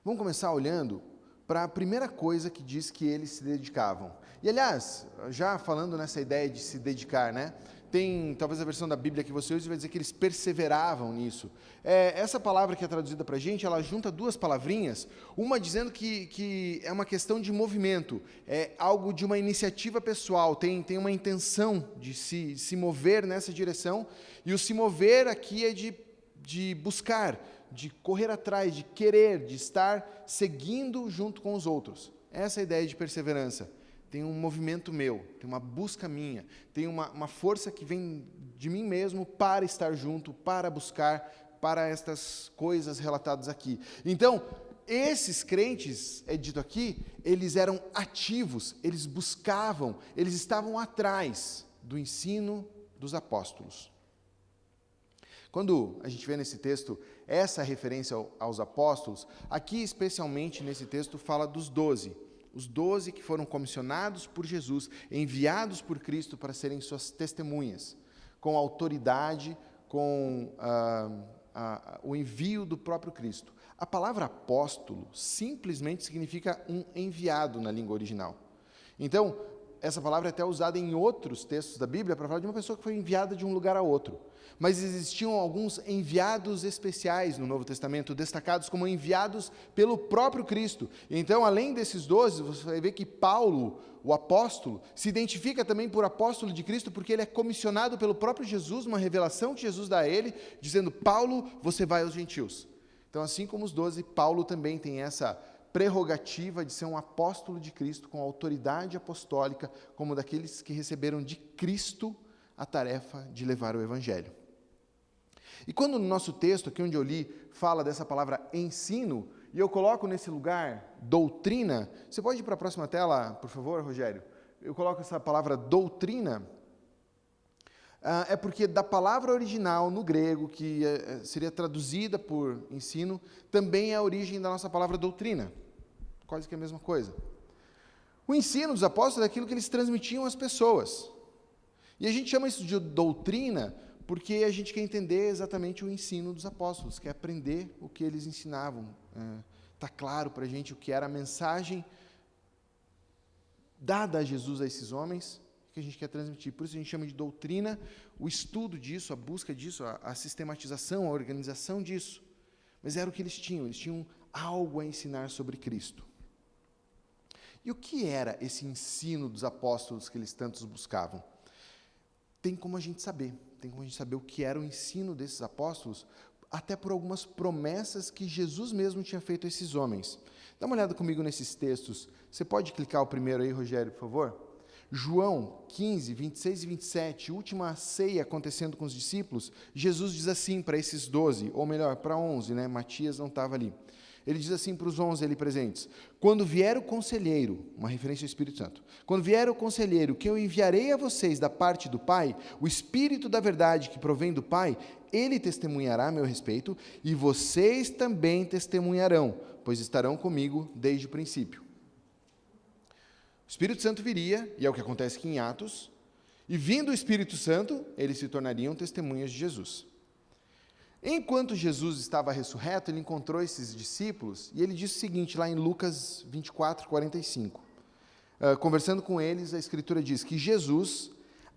Vamos começar olhando para a primeira coisa que diz que eles se dedicavam. E, aliás, já falando nessa ideia de se dedicar, né? Tem, talvez a versão da Bíblia que você usa vai dizer que eles perseveravam nisso. Essa palavra que é traduzida para a gente, ela junta duas palavrinhas, uma dizendo que é uma questão de movimento, é algo de uma iniciativa pessoal, tem uma intenção de se mover nessa direção, e o se mover aqui é de buscar, de correr atrás, de querer, de estar seguindo junto com os outros. Essa é a ideia de perseverança. Tem um movimento meu, tem uma busca minha, tem uma força que vem de mim mesmo para estar junto, para buscar, para estas coisas relatadas aqui. Então, esses crentes, é dito aqui, eles eram ativos, eles buscavam, eles estavam atrás do ensino dos apóstolos. Quando a gente vê nesse texto essa referência aos apóstolos, aqui especialmente nesse texto fala dos 12. Os 12 que foram comissionados por Jesus, enviados por Cristo para serem suas testemunhas, com autoridade, com o envio do próprio Cristo. A palavra apóstolo simplesmente significa um enviado na língua original. Então, essa palavra é até usada em outros textos da Bíblia para falar de uma pessoa que foi enviada de um lugar a outro. Mas existiam alguns enviados especiais no Novo Testamento, destacados como enviados pelo próprio Cristo. Então, além desses 12, você vai ver que Paulo, o apóstolo, se identifica também por apóstolo de Cristo, porque ele é comissionado pelo próprio Jesus, uma revelação que Jesus dá a ele, dizendo: Paulo, você vai aos gentios. Então, assim como os 12, Paulo também tem essa prerrogativa de ser um apóstolo de Cristo, com autoridade apostólica, como daqueles que receberam de Cristo a tarefa de levar o Evangelho. E quando no nosso texto, aqui onde eu li, fala dessa palavra ensino, e eu coloco nesse lugar doutrina, você pode ir para a próxima tela, por favor, Rogério? Eu coloco essa palavra doutrina, é porque da palavra original no grego, que seria traduzida por ensino, também é a origem da nossa palavra doutrina, quase que a mesma coisa. O ensino dos apóstolos é aquilo que eles transmitiam às pessoas. E a gente chama isso de doutrina porque a gente quer entender exatamente o ensino dos apóstolos, quer aprender o que eles ensinavam. Está claro para a gente o que era a mensagem dada a Jesus a esses homens, que a gente quer transmitir. Por isso a gente chama de doutrina o estudo disso, a busca disso, a sistematização, a organização disso. Mas era o que eles tinham algo a ensinar sobre Cristo. E o que era esse ensino dos apóstolos que eles tantos buscavam? Tem como a gente saber o que era o ensino desses apóstolos, até por algumas promessas que Jesus mesmo tinha feito a esses homens. Dá uma olhada comigo nesses textos. Você pode clicar o primeiro aí, Rogério, por favor? João 15, 26 e 27, última ceia acontecendo com os discípulos, Jesus diz assim para esses 12, ou melhor, para 11, né? Matias não estava ali. Ele diz assim para os 11 ali presentes: quando vier o conselheiro, uma referência ao Espírito Santo, quando vier o conselheiro que eu enviarei a vocês da parte do Pai, o Espírito da verdade que provém do Pai, ele testemunhará a meu respeito, e vocês também testemunharão, pois estarão comigo desde o princípio. O Espírito Santo viria, e é o que acontece aqui em Atos, e vindo o Espírito Santo, eles se tornariam testemunhas de Jesus. Enquanto Jesus estava ressurreto, ele encontrou esses discípulos, e ele disse o seguinte, lá em Lucas 24, 45. Conversando com eles, a Escritura diz que Jesus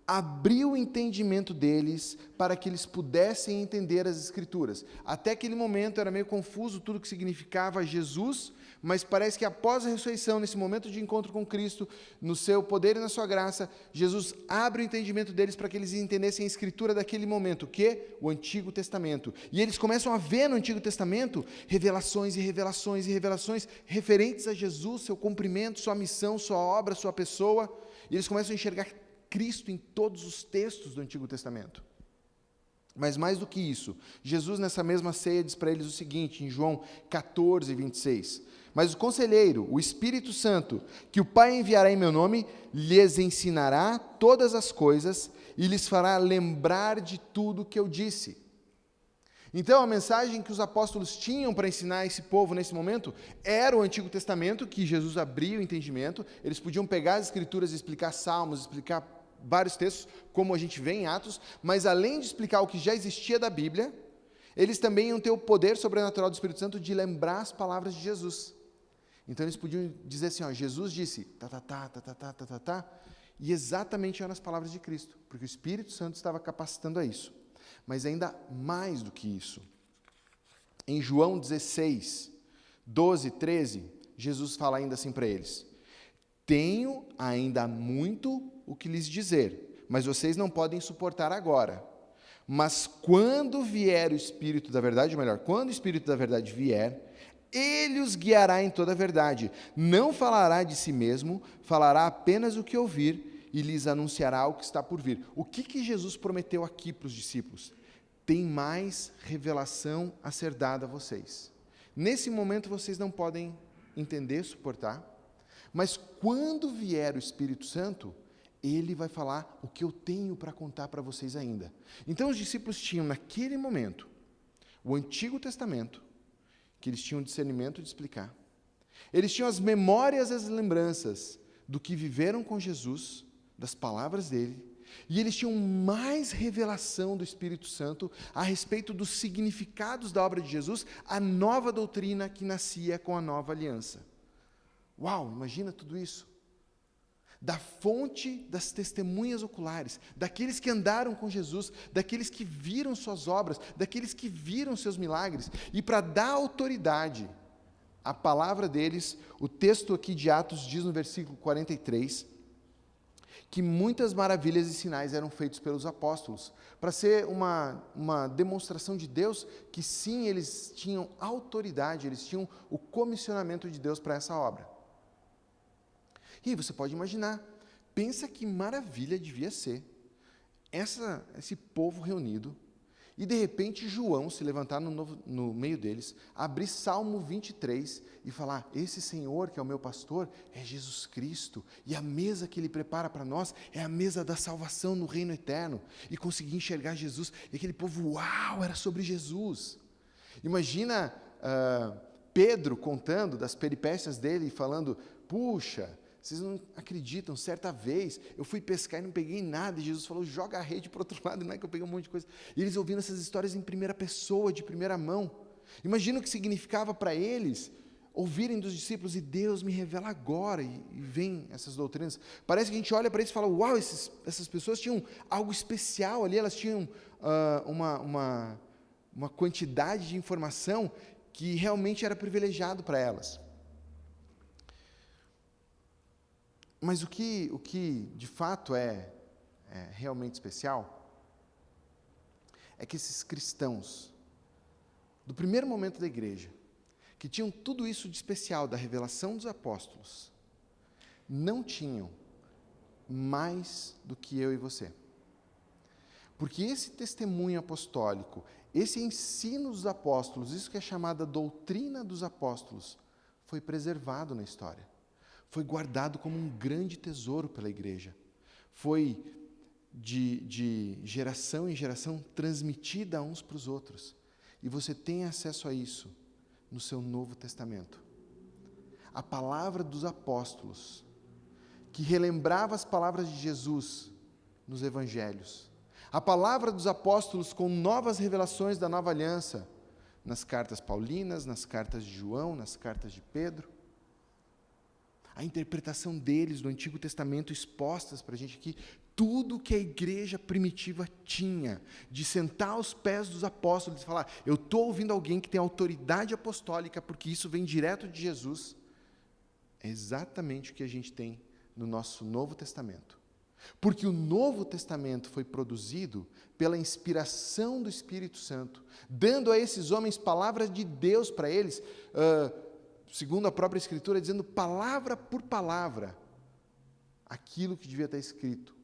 abriu o entendimento deles para que eles pudessem entender as Escrituras. Até aquele momento era meio confuso tudo o que significava Jesus, mas parece que após a ressurreição, nesse momento de encontro com Cristo, no seu poder e na sua graça, Jesus abre o entendimento deles para que eles entendessem a Escritura daquele momento, que o Antigo Testamento. E eles começam a ver no Antigo Testamento revelações e revelações e revelações referentes a Jesus, seu cumprimento, sua missão, sua obra, sua pessoa. E eles começam a enxergar Cristo em todos os textos do Antigo Testamento. Mas mais do que isso, Jesus nessa mesma ceia diz para eles o seguinte, em João 14, 26, mas o conselheiro, o Espírito Santo, que o Pai enviará em meu nome, lhes ensinará todas as coisas e lhes fará lembrar de tudo que eu disse. Então, a mensagem que os apóstolos tinham para ensinar esse povo nesse momento era o Antigo Testamento, que Jesus abriu o entendimento, eles podiam pegar as Escrituras e explicar Salmos, explicar vários textos, como a gente vê em Atos, mas além de explicar o que já existia da Bíblia, eles também iam ter o poder sobrenatural do Espírito Santo de lembrar as palavras de Jesus. Então eles podiam dizer assim, ó, Jesus disse, e exatamente eram as palavras de Cristo, porque o Espírito Santo estava capacitando a isso. Mas ainda mais do que isso, em João 16, 12, 13, Jesus fala ainda assim para eles, tenho ainda muito o que lhes dizer, mas vocês não podem suportar agora. Mas quando vier o Espírito da verdade, ou melhor, quando o Espírito da verdade vier, ele os guiará em toda a verdade. Não falará de si mesmo, falará apenas o que ouvir e lhes anunciará o que está por vir. O que Jesus prometeu aqui para os discípulos? Tem mais revelação a ser dada a vocês. Nesse momento vocês não podem entender, suportar, mas quando vier o Espírito Santo, ele vai falar o que eu tenho para contar para vocês ainda. Então os discípulos tinham naquele momento o Antigo Testamento, que eles tinham discernimento de explicar. Eles tinham as memórias e as lembranças do que viveram com Jesus, das palavras dele, e eles tinham mais revelação do Espírito Santo a respeito dos significados da obra de Jesus, a nova doutrina que nascia com a nova aliança. Uau, imagina tudo isso. Da fonte das testemunhas oculares, daqueles que andaram com Jesus, daqueles que viram suas obras, daqueles que viram seus milagres, e para dar autoridade à palavra deles, o texto aqui de Atos diz no versículo 43, que muitas maravilhas e sinais eram feitos pelos apóstolos, para ser uma demonstração de Deus, que sim, eles tinham autoridade, eles tinham o comissionamento de Deus para essa obra. E aí você pode imaginar, pensa que maravilha devia ser esse povo reunido, e de repente João se levantar no meio deles, abrir Salmo 23 e falar, esse Senhor que é o meu pastor é Jesus Cristo, e a mesa que Ele prepara para nós é a mesa da salvação no reino eterno, e conseguir enxergar Jesus, e aquele povo, uau, era sobre Jesus. Imagina Pedro contando das peripécias dele, e falando, puxa, vocês não acreditam, certa vez eu fui pescar e não peguei nada, e Jesus falou, joga a rede para o outro lado, não é que eu peguei um monte de coisa. E eles ouvindo essas histórias em primeira pessoa, de primeira mão. Imagina o que significava para eles ouvirem dos discípulos, e Deus me revela agora, e vem essas doutrinas. Parece que a gente olha para eles e fala, uau, essas pessoas tinham algo especial ali, elas tinham uma quantidade de informação que realmente era privilegiado para elas. Mas o que de fato é realmente especial é que esses cristãos, do primeiro momento da igreja, que tinham tudo isso de especial da revelação dos apóstolos, não tinham mais do que eu e você. Porque esse testemunho apostólico, esse ensino dos apóstolos, isso que é chamada doutrina dos apóstolos, foi preservado na história. Foi guardado como um grande tesouro pela igreja. Foi de geração em geração transmitida uns para os outros. E você tem acesso a isso no seu Novo Testamento. A palavra dos apóstolos, que relembrava as palavras de Jesus nos evangelhos. A palavra dos apóstolos com novas revelações da nova aliança, nas cartas paulinas, nas cartas de João, nas cartas de Pedro. A interpretação deles do Antigo Testamento expostas para a gente aqui, tudo que a igreja primitiva tinha, de sentar aos pés dos apóstolos e falar, eu estou ouvindo alguém que tem autoridade apostólica, porque isso vem direto de Jesus, é exatamente o que a gente tem no nosso Novo Testamento. Porque o Novo Testamento foi produzido pela inspiração do Espírito Santo, dando a esses homens palavras de Deus para eles, segundo a própria Escritura, dizendo palavra por palavra aquilo que devia estar escrito,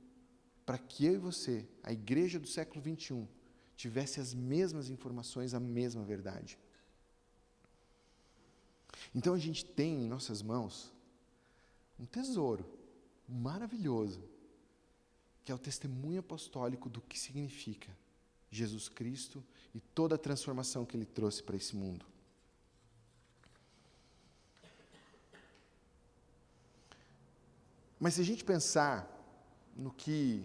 para que eu e você, a igreja do século XXI, tivesse as mesmas informações, a mesma verdade. Então a gente tem em nossas mãos um tesouro maravilhoso, que é o testemunho apostólico do que significa Jesus Cristo e toda a transformação que Ele trouxe para esse mundo. Mas se a gente pensar no que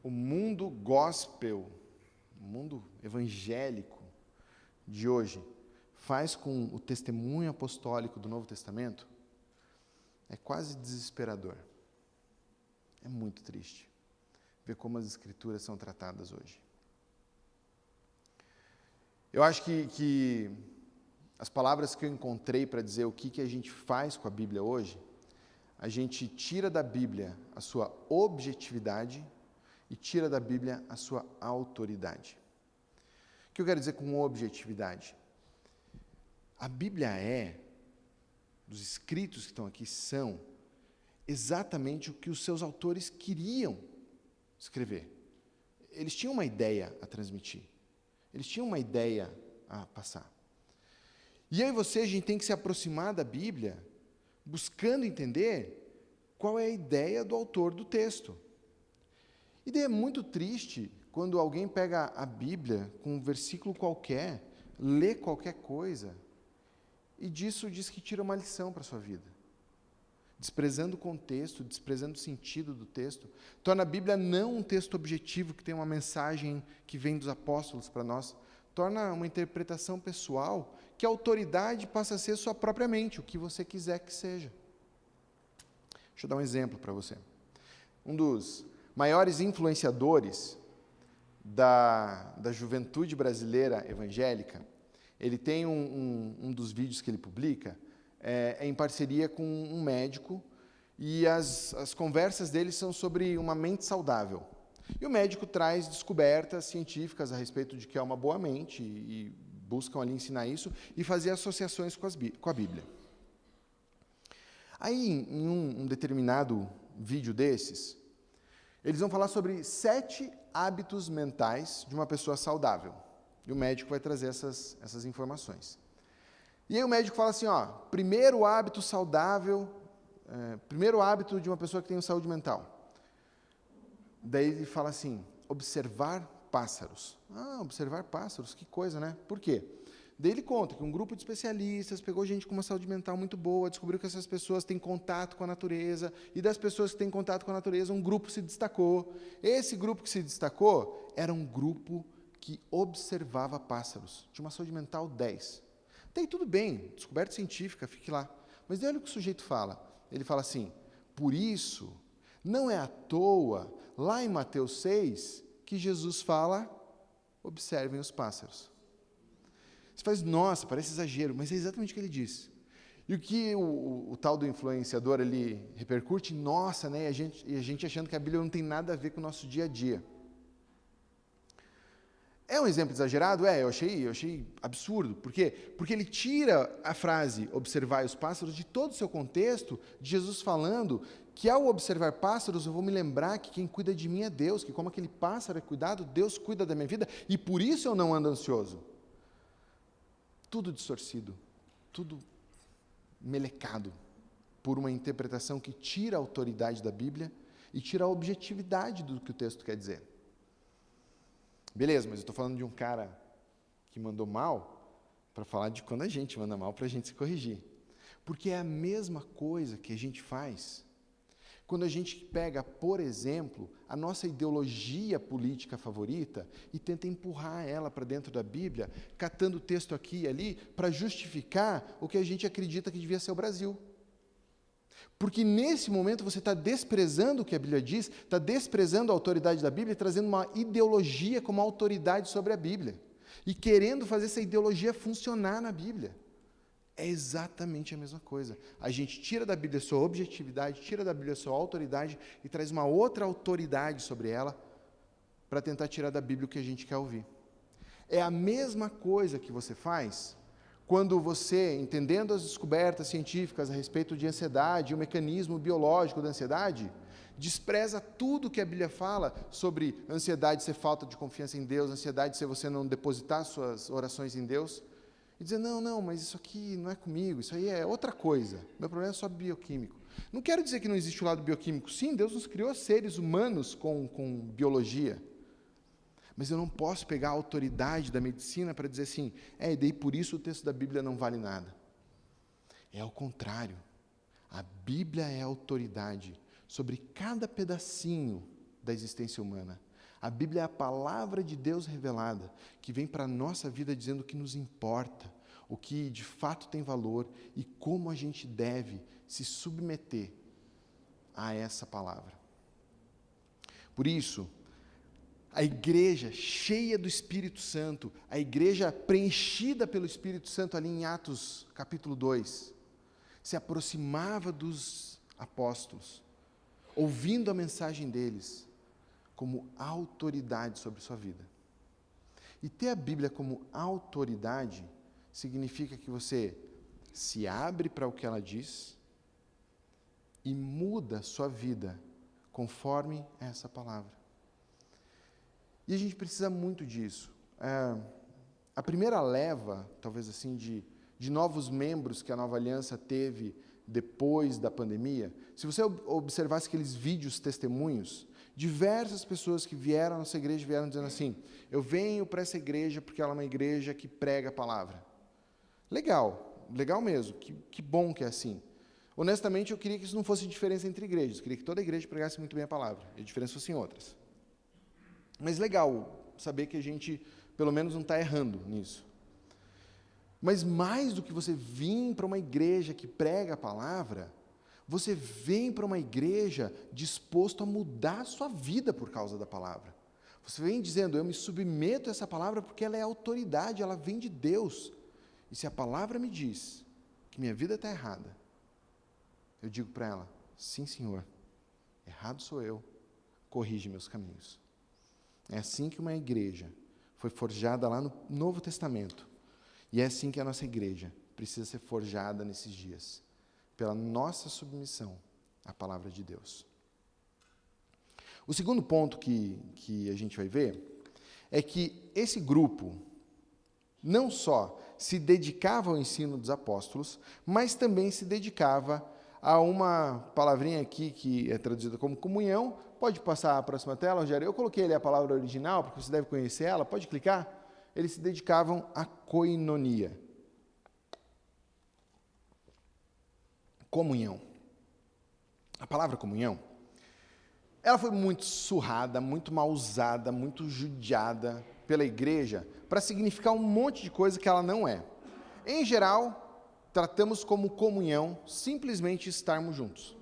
o mundo gospel, o mundo evangélico de hoje faz com o testemunho apostólico do Novo Testamento, é quase desesperador. É muito triste ver como as Escrituras são tratadas hoje. Eu acho que as palavras que eu encontrei para dizer o que a gente faz com a Bíblia hoje, a gente tira da Bíblia a sua objetividade e tira da Bíblia a sua autoridade. O que eu quero dizer com objetividade? A Bíblia os escritos que estão aqui são exatamente o que os seus autores queriam escrever. Eles tinham uma ideia a transmitir. Eles tinham uma ideia a passar. E eu e você, a gente tem que se aproximar da Bíblia buscando entender qual é a ideia do autor do texto. E daí é muito triste quando alguém pega a Bíblia com um versículo qualquer, lê qualquer coisa, e disso diz que tira uma lição para a sua vida. Desprezando o contexto, desprezando o sentido do texto, torna a Bíblia não um texto objetivo que tem uma mensagem que vem dos apóstolos para nós, torna uma interpretação pessoal que a autoridade passa a ser sua própria mente, o que você quiser que seja. Deixa eu dar um exemplo para você. Um dos maiores influenciadores da juventude brasileira evangélica, ele tem um dos vídeos que ele publica, em parceria com um médico, e as conversas dele são sobre uma mente saudável. E o médico traz descobertas científicas a respeito de que é uma boa mente, e buscam ali ensinar isso, e fazer associações com a Bíblia. Aí, em um determinado vídeo desses, eles vão falar sobre 7 hábitos mentais de uma pessoa saudável. E o médico vai trazer essas informações. E aí o médico fala assim, primeiro hábito saudável, primeiro hábito de uma pessoa que tem saúde mental. Daí ele fala assim, observar pássaros. Observar pássaros, que coisa, né? Por quê? Daí ele conta que um grupo de especialistas pegou gente com uma saúde mental muito boa, descobriu que essas pessoas têm contato com a natureza, e das pessoas que têm contato com a natureza, um grupo se destacou. Esse grupo que se destacou era um grupo que observava pássaros. Tinha uma saúde mental 10. Daí tudo bem, descoberta científica, fique lá. Mas daí olha o que o sujeito fala. Ele fala assim, por isso, não é à toa, lá em Mateus 6, que Jesus fala, observem os pássaros. Você faz, nossa, parece exagero, mas é exatamente o que ele diz. E o que o tal do influenciador ele repercute, nossa, né? E a gente achando que a Bíblia não tem nada a ver com o nosso dia a dia. É um exemplo exagerado? Eu achei absurdo. Por quê? Porque ele tira a frase observai os pássaros de todo o seu contexto, de Jesus falando que ao observar pássaros eu vou me lembrar que quem cuida de mim é Deus, que como aquele pássaro é cuidado, Deus cuida da minha vida e por isso eu não ando ansioso. Tudo distorcido, tudo melecado por uma interpretação que tira a autoridade da Bíblia e tira a objetividade do que o texto quer dizer. Beleza, mas eu estou falando de um cara que mandou mal para falar de quando a gente manda mal para a gente se corrigir. Porque é a mesma coisa que a gente faz quando a gente pega, por exemplo, a nossa ideologia política favorita e tenta empurrar ela para dentro da Bíblia, catando o texto aqui e ali para justificar o que a gente acredita que devia ser o Brasil. Porque nesse momento você está desprezando o que a Bíblia diz, está desprezando a autoridade da Bíblia e trazendo uma ideologia como autoridade sobre a Bíblia. E querendo fazer essa ideologia funcionar na Bíblia. É exatamente a mesma coisa. A gente tira da Bíblia a sua objetividade, tira da Bíblia a sua autoridade e traz uma outra autoridade sobre ela para tentar tirar da Bíblia o que a gente quer ouvir. É a mesma coisa que você faz quando você, entendendo as descobertas científicas a respeito de ansiedade, o mecanismo biológico da ansiedade, despreza tudo que a Bíblia fala sobre ansiedade ser falta de confiança em Deus, ansiedade ser você não depositar suas orações em Deus, e dizer, não, mas isso aqui não é comigo, isso aí é outra coisa, meu problema é só bioquímico. Não quero dizer que não existe o lado bioquímico, sim, Deus nos criou seres humanos com biologia, mas eu não posso pegar a autoridade da medicina para dizer assim, e daí por isso o texto da Bíblia não vale nada. É ao contrário, a Bíblia é a autoridade sobre cada pedacinho da existência humana. A Bíblia é a palavra de Deus revelada, que vem para a nossa vida dizendo o que nos importa, o que de fato tem valor e como a gente deve se submeter a essa palavra. Por isso, a igreja cheia do Espírito Santo, a igreja preenchida pelo Espírito Santo ali em Atos capítulo 2, se aproximava dos apóstolos, ouvindo a mensagem deles, como autoridade sobre sua vida. E ter a Bíblia como autoridade significa que você se abre para o que ela diz e muda sua vida conforme essa palavra. E a gente precisa muito disso. A primeira leva, talvez assim, de novos membros que a Nova Aliança teve depois da pandemia, se você observasse aqueles vídeos testemunhos, diversas pessoas que vieram à nossa igreja vieram dizendo assim, eu venho para essa igreja porque ela é uma igreja que prega a palavra. Legal mesmo, que bom que é assim. Honestamente, eu queria que isso não fosse diferença entre igrejas, eu queria que toda igreja pregasse muito bem a palavra, e a diferença fosse em outras. Mas legal saber que a gente, pelo menos, não está errando nisso. Mas mais do que você vir para uma igreja que prega a palavra, você vem para uma igreja disposto a mudar a sua vida por causa da palavra. Você vem dizendo, eu me submeto a essa palavra porque ela é autoridade, ela vem de Deus. E se a palavra me diz que minha vida está errada, eu digo para ela, sim, Senhor, errado sou eu, corrige meus caminhos. É assim que uma igreja foi forjada lá no Novo Testamento. E é assim que a nossa igreja precisa ser forjada nesses dias, pela nossa submissão à palavra de Deus. O segundo ponto que a gente vai ver é que esse grupo não só se dedicava ao ensino dos apóstolos, mas também se dedicava a uma palavrinha aqui que é traduzida como comunhão. Pode passar a próxima tela, Rogério? Eu coloquei ali a palavra original, porque você deve conhecer ela. Pode clicar? Eles se dedicavam à koinonia. Comunhão. A palavra comunhão, ela foi muito surrada, muito mal usada, muito judiada pela igreja para significar um monte de coisa que ela não é. Em geral, tratamos como comunhão simplesmente estarmos juntos.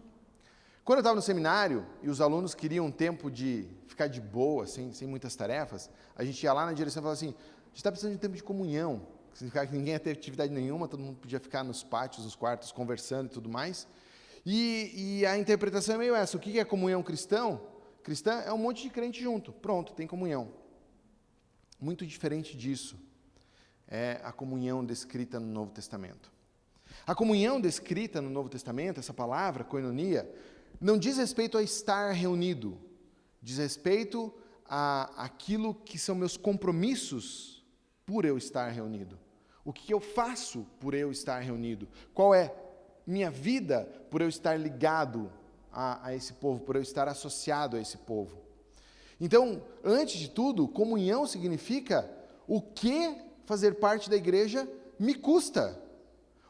Quando eu estava no seminário e os alunos queriam um tempo de ficar de boa, sem muitas tarefas, a gente ia lá na direção e falava assim, a gente está precisando de um tempo de comunhão. significava que ninguém ia ter atividade nenhuma, todo mundo podia ficar nos pátios, nos quartos, conversando e tudo mais. E a interpretação é meio essa. O que é comunhão cristã? É um monte de crente junto. Pronto, tem comunhão. Muito diferente disso é a comunhão descrita no Novo Testamento. A comunhão descrita no Novo Testamento, essa palavra, koinonia, não diz respeito a estar reunido, diz respeito a aquilo que são meus compromissos por eu estar reunido. O que eu faço por eu estar reunido? Qual é minha vida por eu estar ligado a esse povo, por eu estar associado a esse povo? Então, antes de tudo, comunhão significa o que fazer parte da igreja me custa.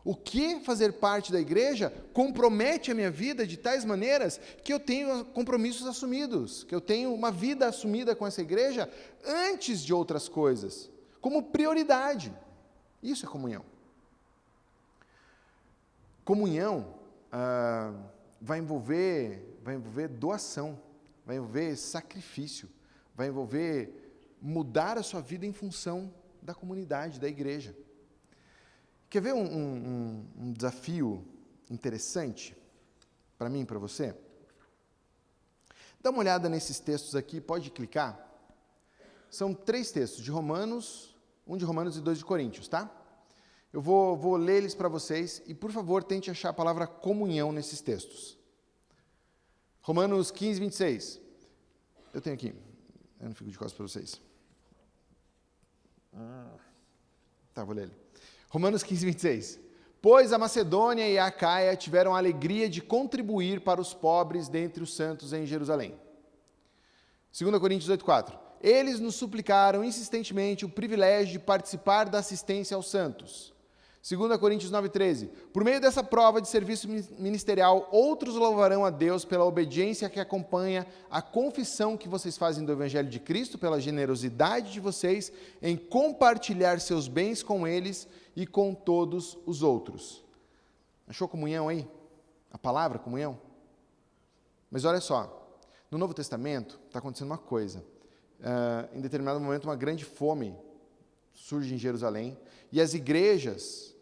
O que fazer parte da igreja compromete a minha vida de tais maneiras que eu tenho compromissos assumidos, que eu tenho uma vida assumida com essa igreja antes de outras coisas, como prioridade. Isso é comunhão. Comunhão vai envolver doação, vai envolver sacrifício, vai envolver mudar a sua vida em função da comunidade, da igreja. Quer ver um desafio interessante para mim e para você? Dá uma olhada nesses textos aqui, pode clicar. São 3 textos de Romanos, um de Romanos e 2 de Coríntios, tá? Eu vou ler eles para vocês e, por favor, tente achar a palavra comunhão nesses textos. Romanos 15, 26. Eu tenho aqui. Eu não fico de costas para vocês. Tá, vou ler ele. Romanos 15, 26. Pois a Macedônia e a Acaia tiveram a alegria de contribuir para os pobres dentre os santos em Jerusalém. 2 Coríntios 8, 4. Eles nos suplicaram insistentemente o privilégio de participar da assistência aos santos. 2 Coríntios 9, 13. Por meio dessa prova de serviço ministerial, outros louvarão a Deus pela obediência que acompanha a confissão que vocês fazem do Evangelho de Cristo, pela generosidade de vocês em compartilhar seus bens com eles e com todos os outros. Achou comunhão aí? A palavra comunhão? Mas olha só, no Novo Testamento está acontecendo uma coisa. Em determinado momento, uma grande fome surge em Jerusalém, e as igrejas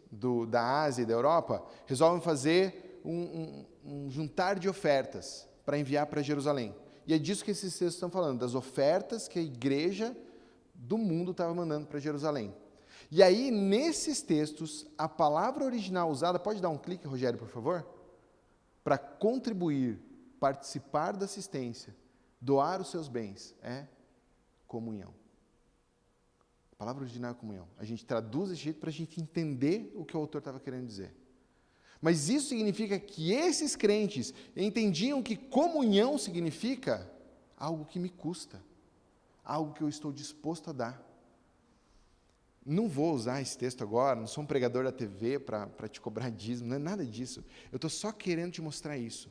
da Ásia e da Europa resolvem fazer um juntar de ofertas para enviar para Jerusalém. E é disso que esses textos estão falando, das ofertas que a igreja do mundo estava mandando para Jerusalém. E aí, nesses textos, a palavra original usada, pode dar um clique, Rogério, por favor? Para contribuir, participar da assistência, doar os seus bens, é comunhão. A palavra original é comunhão. A gente traduz desse jeito para a gente entender o que o autor estava querendo dizer. Mas isso significa que esses crentes entendiam que comunhão significa algo que me custa, algo que eu estou disposto a dar. Não vou usar esse texto agora, não sou um pregador da TV para te cobrar dízimo, não é nada disso. Eu estou só querendo te mostrar isso,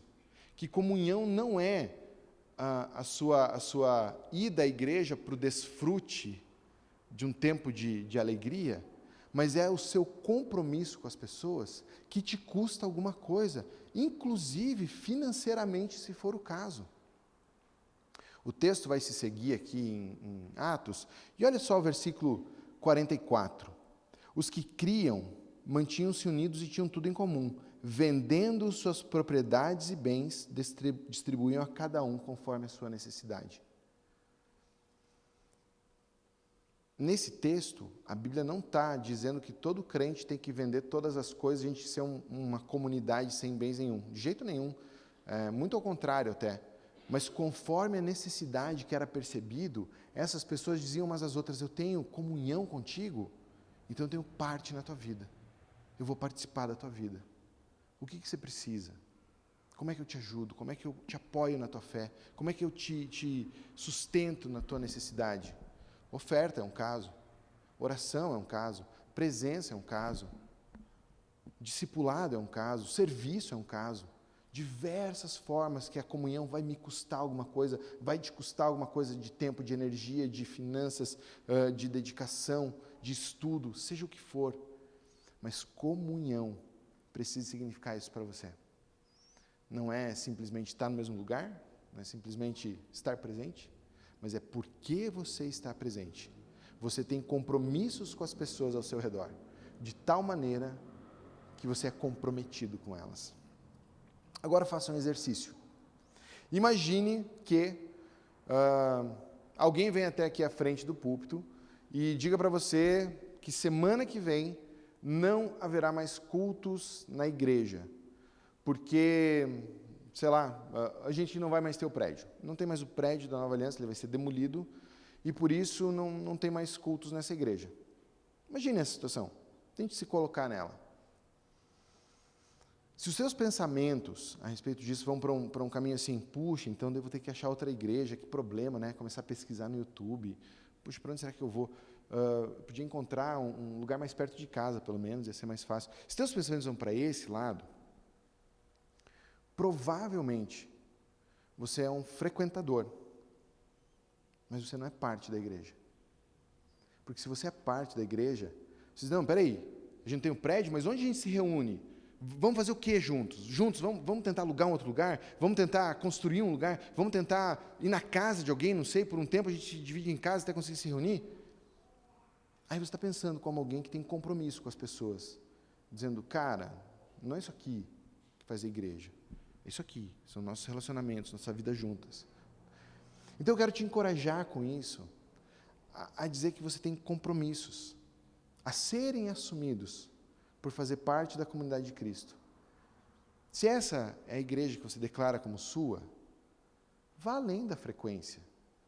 que comunhão não é a sua ida à igreja para o desfrute de um tempo de alegria, mas é o seu compromisso com as pessoas que te custa alguma coisa, inclusive financeiramente, se for o caso. O texto vai se seguir aqui em Atos, e olha só o versículo 44. Os que criam mantinham-se unidos e tinham tudo em comum, vendendo suas propriedades e bens, distribuíam a cada um conforme a sua necessidade. Nesse texto, a Bíblia não está dizendo que todo crente tem que vender todas as coisas e a gente ser uma comunidade sem bens nenhum. De jeito nenhum. Muito ao contrário até. Mas conforme a necessidade que era percebido, essas pessoas diziam umas às outras, eu tenho comunhão contigo, então eu tenho parte na tua vida. Eu vou participar da tua vida. O que você precisa? Como é que eu te ajudo? Como é que eu te apoio na tua fé? Como é que eu te sustento na tua necessidade? Oferta é um caso, oração é um caso, presença é um caso, discipulado é um caso, serviço é um caso. Diversas formas que a comunhão vai me custar alguma coisa, vai te custar alguma coisa de tempo, de energia, de finanças, de dedicação, de estudo, seja o que for. Mas comunhão precisa significar isso para você. Não é simplesmente estar no mesmo lugar, não é simplesmente estar presente, mas é porque você está presente. Você tem compromissos com as pessoas ao seu redor. de tal maneira que você é comprometido com elas. Agora faça um exercício. Imagine que alguém vem até aqui à frente do púlpito e diga para você que semana que vem não haverá mais cultos na igreja, porque, sei lá, a gente não vai mais ter o prédio. Não tem mais o prédio da Nova Aliança, ele vai ser demolido, e por isso não tem mais cultos nessa igreja. Imagine essa situação. Tente se colocar nela. Se os seus pensamentos a respeito disso vão para um caminho assim, puxa, então devo ter que achar outra igreja, que problema, né? Começar a pesquisar no YouTube. Puxa, para onde será que eu vou? Podia encontrar um lugar mais perto de casa, pelo menos, ia ser mais fácil. Se teus pensamentos vão para esse lado, provavelmente você é um frequentador, mas você não é parte da igreja. Porque se você é parte da igreja, você diz, não, peraí, a gente tem um prédio, mas onde a gente se reúne? Vamos fazer o que juntos? Juntos, vamos tentar alugar um outro lugar? Vamos tentar construir um lugar? Vamos tentar ir na casa de alguém, não sei, por um tempo a gente se divide em casa até conseguir se reunir? Aí você está pensando como alguém que tem compromisso com as pessoas, dizendo, cara, não é isso aqui que faz a igreja, é isso aqui, são nossos relacionamentos, nossa vida juntas. Então eu quero te encorajar com isso, a dizer que você tem compromissos, a serem assumidos por fazer parte da comunidade de Cristo. Se essa é a igreja que você declara como sua, vá além da frequência,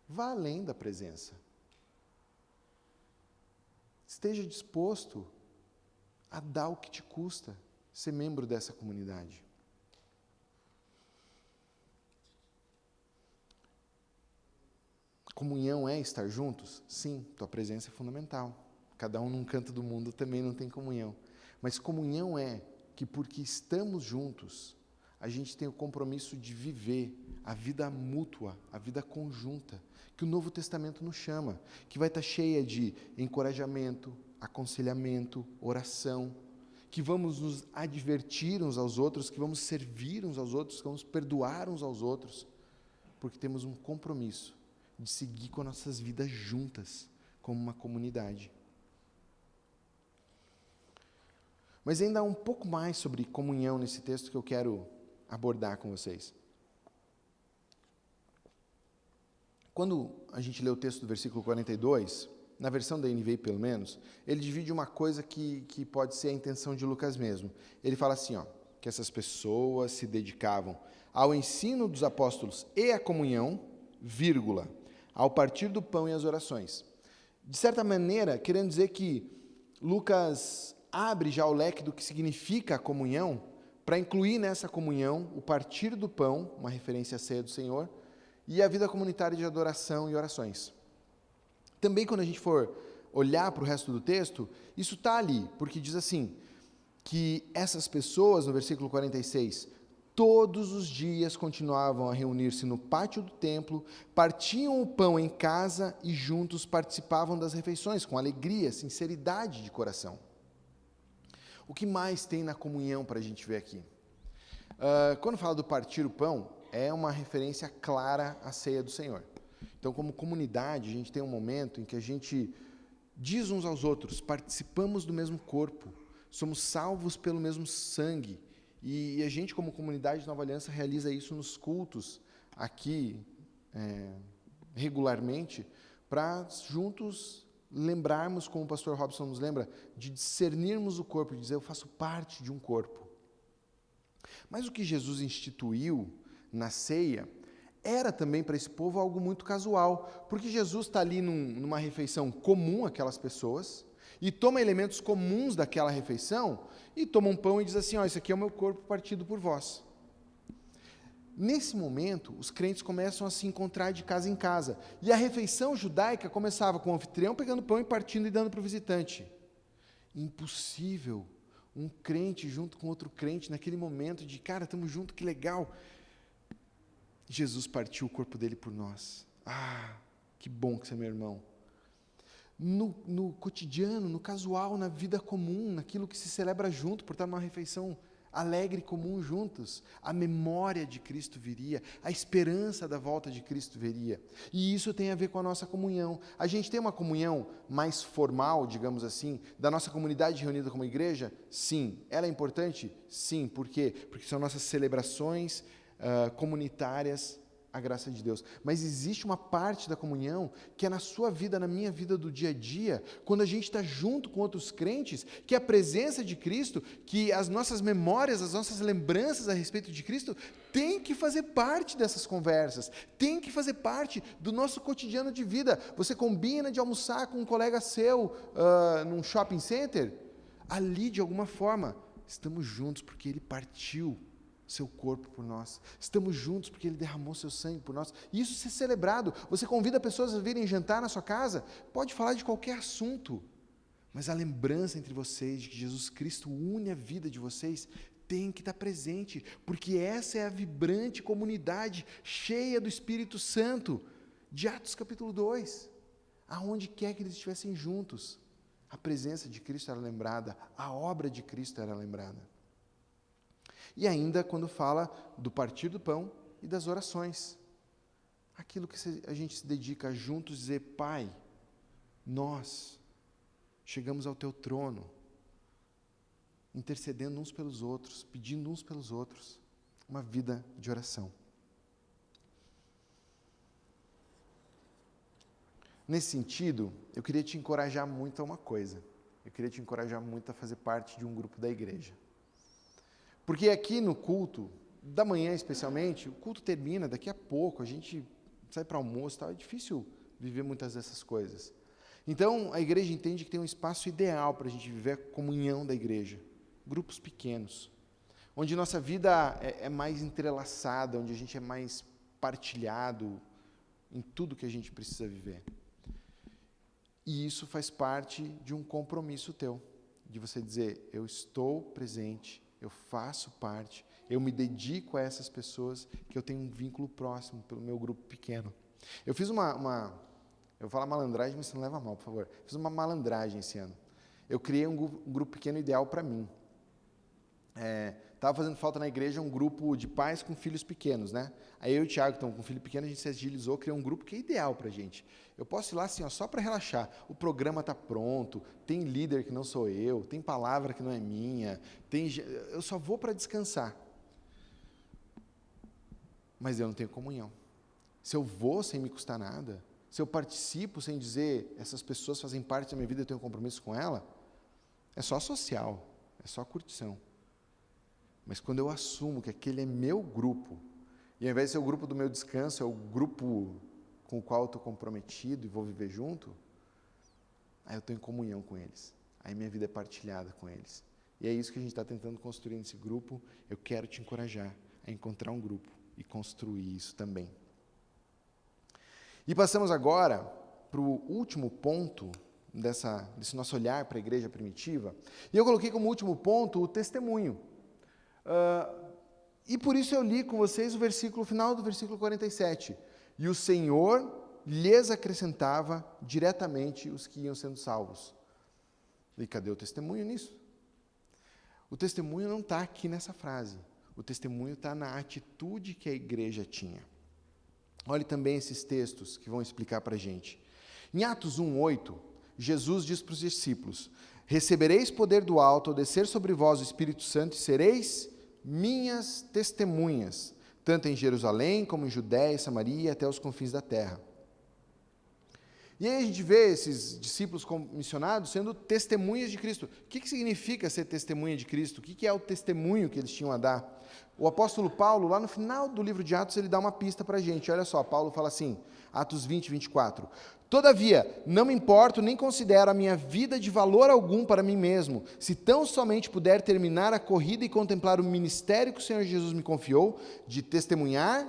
vá além da presença. Esteja disposto a dar o que te custa ser membro dessa comunidade. Comunhão é estar juntos? Sim, tua presença é fundamental. Cada um num canto do mundo também não tem comunhão. Mas comunhão é que porque estamos juntos, a gente tem o compromisso de viver a vida mútua, a vida conjunta, que o Novo Testamento nos chama, que vai estar cheia de encorajamento, aconselhamento, oração, que vamos nos advertir uns aos outros, que vamos servir uns aos outros, que vamos perdoar uns aos outros, porque temos um compromisso de seguir com nossas vidas juntas, como uma comunidade. Mas ainda há um pouco mais sobre comunhão nesse texto que eu quero abordar com vocês. Quando a gente lê o texto do versículo 42, na versão da NVI pelo menos, ele divide uma coisa que pode ser a intenção de Lucas mesmo. Ele fala assim, que essas pessoas se dedicavam ao ensino dos apóstolos e à comunhão, ao partir do pão e às orações. De certa maneira, querendo dizer que Lucas abre já o leque do que significa a comunhão, para incluir nessa comunhão o partir do pão, uma referência à ceia do Senhor, e a vida comunitária de adoração e orações. Também quando a gente for olhar para o resto do texto, isso está ali, porque diz assim, que essas pessoas, no versículo 46, todos os dias continuavam a reunir-se no pátio do templo, partiam o pão em casa e juntos participavam das refeições, com alegria, sinceridade de coração. O que mais tem na comunhão para a gente ver aqui? Quando fala do partir o pão, é uma referência clara à ceia do Senhor. Então, como comunidade, a gente tem um momento em que a gente diz uns aos outros, participamos do mesmo corpo, somos salvos pelo mesmo sangue, e a gente, como comunidade de Nova Aliança, realiza isso nos cultos aqui, regularmente, para juntos lembrarmos, como o pastor Robson nos lembra, de discernirmos o corpo, de dizer, eu faço parte de um corpo. Mas o que Jesus instituiu na ceia era também para esse povo algo muito casual, porque Jesus está ali numa refeição comum àquelas pessoas, e toma elementos comuns daquela refeição, e toma um pão e diz assim, isso aqui é o meu corpo partido por vós. Nesse momento, os crentes começam a se encontrar de casa em casa. E a refeição judaica começava com o anfitrião pegando pão e partindo e dando para o visitante. Impossível um crente junto com outro crente naquele momento de, cara, estamos juntos, que legal. Jesus partiu o corpo dele por nós. Que bom que você é meu irmão. No cotidiano, no casual, na vida comum, naquilo que se celebra junto, por estar numa refeição alegre e comum juntos. A memória de Cristo viria, a esperança da volta de Cristo viria. E isso tem a ver com a nossa comunhão. A gente tem uma comunhão mais formal, digamos assim, da nossa comunidade reunida como igreja? Sim. Ela é importante? Sim. Por quê? Porque são nossas celebrações comunitárias, a graça de Deus. Mas existe uma parte da comunhão que é na sua vida, na minha vida do dia a dia, quando a gente está junto com outros crentes, que a presença de Cristo, que as nossas memórias, as nossas lembranças a respeito de Cristo, tem que fazer parte dessas conversas, tem que fazer parte do nosso cotidiano de vida. Você combina de almoçar com um colega seu num shopping center, ali de alguma forma, estamos juntos porque ele partiu seu corpo por nós. Estamos juntos porque ele derramou seu sangue por nós. E isso ser celebrado. Você convida pessoas a virem jantar na sua casa, pode falar de qualquer assunto, mas a lembrança entre vocês de que Jesus Cristo une a vida de vocês tem que estar presente, porque essa é a vibrante comunidade cheia do Espírito Santo de Atos capítulo 2. Aonde quer que eles estivessem juntos, a presença de Cristo era lembrada, a obra de Cristo era lembrada. E ainda quando fala do partir do pão e das orações. Aquilo que a gente se dedica a juntos dizer, Pai, nós chegamos ao Teu trono, intercedendo uns pelos outros, pedindo uns pelos outros, uma vida de oração. Nesse sentido, eu queria te encorajar muito a uma coisa. Eu queria te encorajar muito a fazer parte de um grupo da igreja. Porque aqui no culto, da manhã especialmente, o culto termina, daqui a pouco, a gente sai para almoço, é difícil viver muitas dessas coisas. Então, a igreja entende que tem um espaço ideal para a gente viver a comunhão da igreja. Grupos pequenos, onde nossa vida é mais entrelaçada, onde a gente é mais partilhado em tudo que a gente precisa viver. E isso faz parte de um compromisso teu, de você dizer, eu estou presente, eu faço parte, eu me dedico a essas pessoas que eu tenho um vínculo próximo pelo meu grupo pequeno. Eu fiz eu vou falar malandragem, mas você não leva a mal, por favor. Fiz uma malandragem esse ano. Eu criei um grupo pequeno ideal para mim. Estava fazendo falta na igreja um grupo de pais com filhos pequenos, né? Aí eu e o Thiago, que estamos com filho pequeno, a gente se agilizou, criou um grupo que é ideal para a gente. Eu posso ir lá assim, só para relaxar. O programa está pronto, tem líder que não sou eu, tem palavra que não é minha, eu só vou para descansar. Mas eu não tenho comunhão. Se eu vou sem me custar nada, se eu participo sem dizer, essas pessoas fazem parte da minha vida, eu tenho um compromisso com ela, é só social, é só curtição. Mas quando eu assumo que aquele é meu grupo, e ao invés de ser o grupo do meu descanso, é o grupo com o qual eu estou comprometido e vou viver junto, aí eu estou em comunhão com eles. Aí minha vida é partilhada com eles. E é isso que a gente está tentando construir nesse grupo. Eu quero te encorajar a encontrar um grupo e construir isso também. E passamos agora para o último ponto desse nosso olhar para a igreja primitiva. E eu coloquei como último ponto o testemunho. E por isso eu li com vocês o final do versículo 47. E o Senhor lhes acrescentava diretamente os que iam sendo salvos. E cadê o testemunho nisso? O testemunho não está aqui nessa frase. O testemunho está na atitude que a igreja tinha. Olhe também esses textos que vão explicar para a gente. Em Atos 1:8, Jesus diz para os discípulos, recebereis poder do alto ao descer sobre vós o Espírito Santo e sereis minhas testemunhas, tanto em Jerusalém como em Judéia e Samaria até os confins da terra. E aí a gente vê esses discípulos missionados sendo testemunhas de Cristo. O que significa ser testemunha de Cristo? O que é o testemunho que eles tinham a dar? O apóstolo Paulo, lá no final do livro de Atos, ele dá uma pista para a gente. Olha só, Paulo fala assim, Atos 20, 24. Todavia, não me importo nem considero a minha vida de valor algum para mim mesmo, se tão somente puder terminar a corrida e contemplar o ministério que o Senhor Jesus me confiou, de testemunhar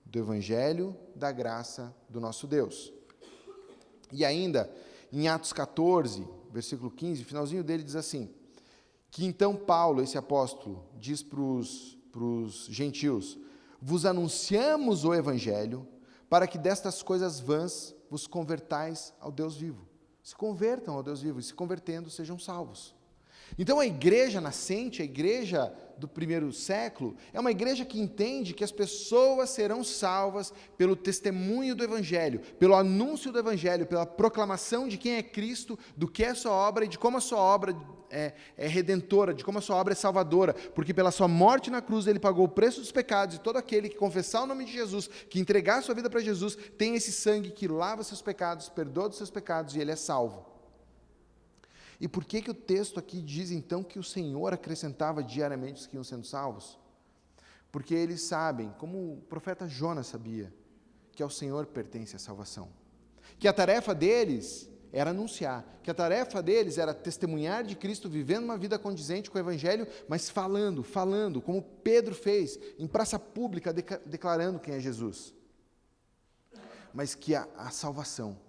do Evangelho da graça do nosso Deus. E ainda, em Atos 14, versículo 15, o finalzinho dele diz assim, que então Paulo, esse apóstolo, diz para os gentios, vos anunciamos o Evangelho, para que destas coisas vãs vos convertais ao Deus vivo. Se convertam ao Deus vivo, e se convertendo, sejam salvos. Então a igreja nascente, a igreja do primeiro século, é uma igreja que entende que as pessoas serão salvas pelo testemunho do Evangelho, pelo anúncio do Evangelho, pela proclamação de quem é Cristo, do que é a sua obra e de como a sua obra é redentora, de como a sua obra é salvadora, porque pela sua morte na cruz ele pagou o preço dos pecados, e todo aquele que confessar o nome de Jesus, que entregar a sua vida para Jesus, tem esse sangue que lava seus pecados, perdoa dos seus pecados e ele é salvo. E por que o texto aqui diz então que o Senhor acrescentava diariamente os que iam sendo salvos? Porque eles sabem, como o profeta Jonas sabia, que ao Senhor pertence a salvação. Que a tarefa deles era anunciar, que a tarefa deles era testemunhar de Cristo, vivendo uma vida condizente com o Evangelho, mas falando, como Pedro fez, em praça pública, declarando quem é Jesus. Mas que a salvação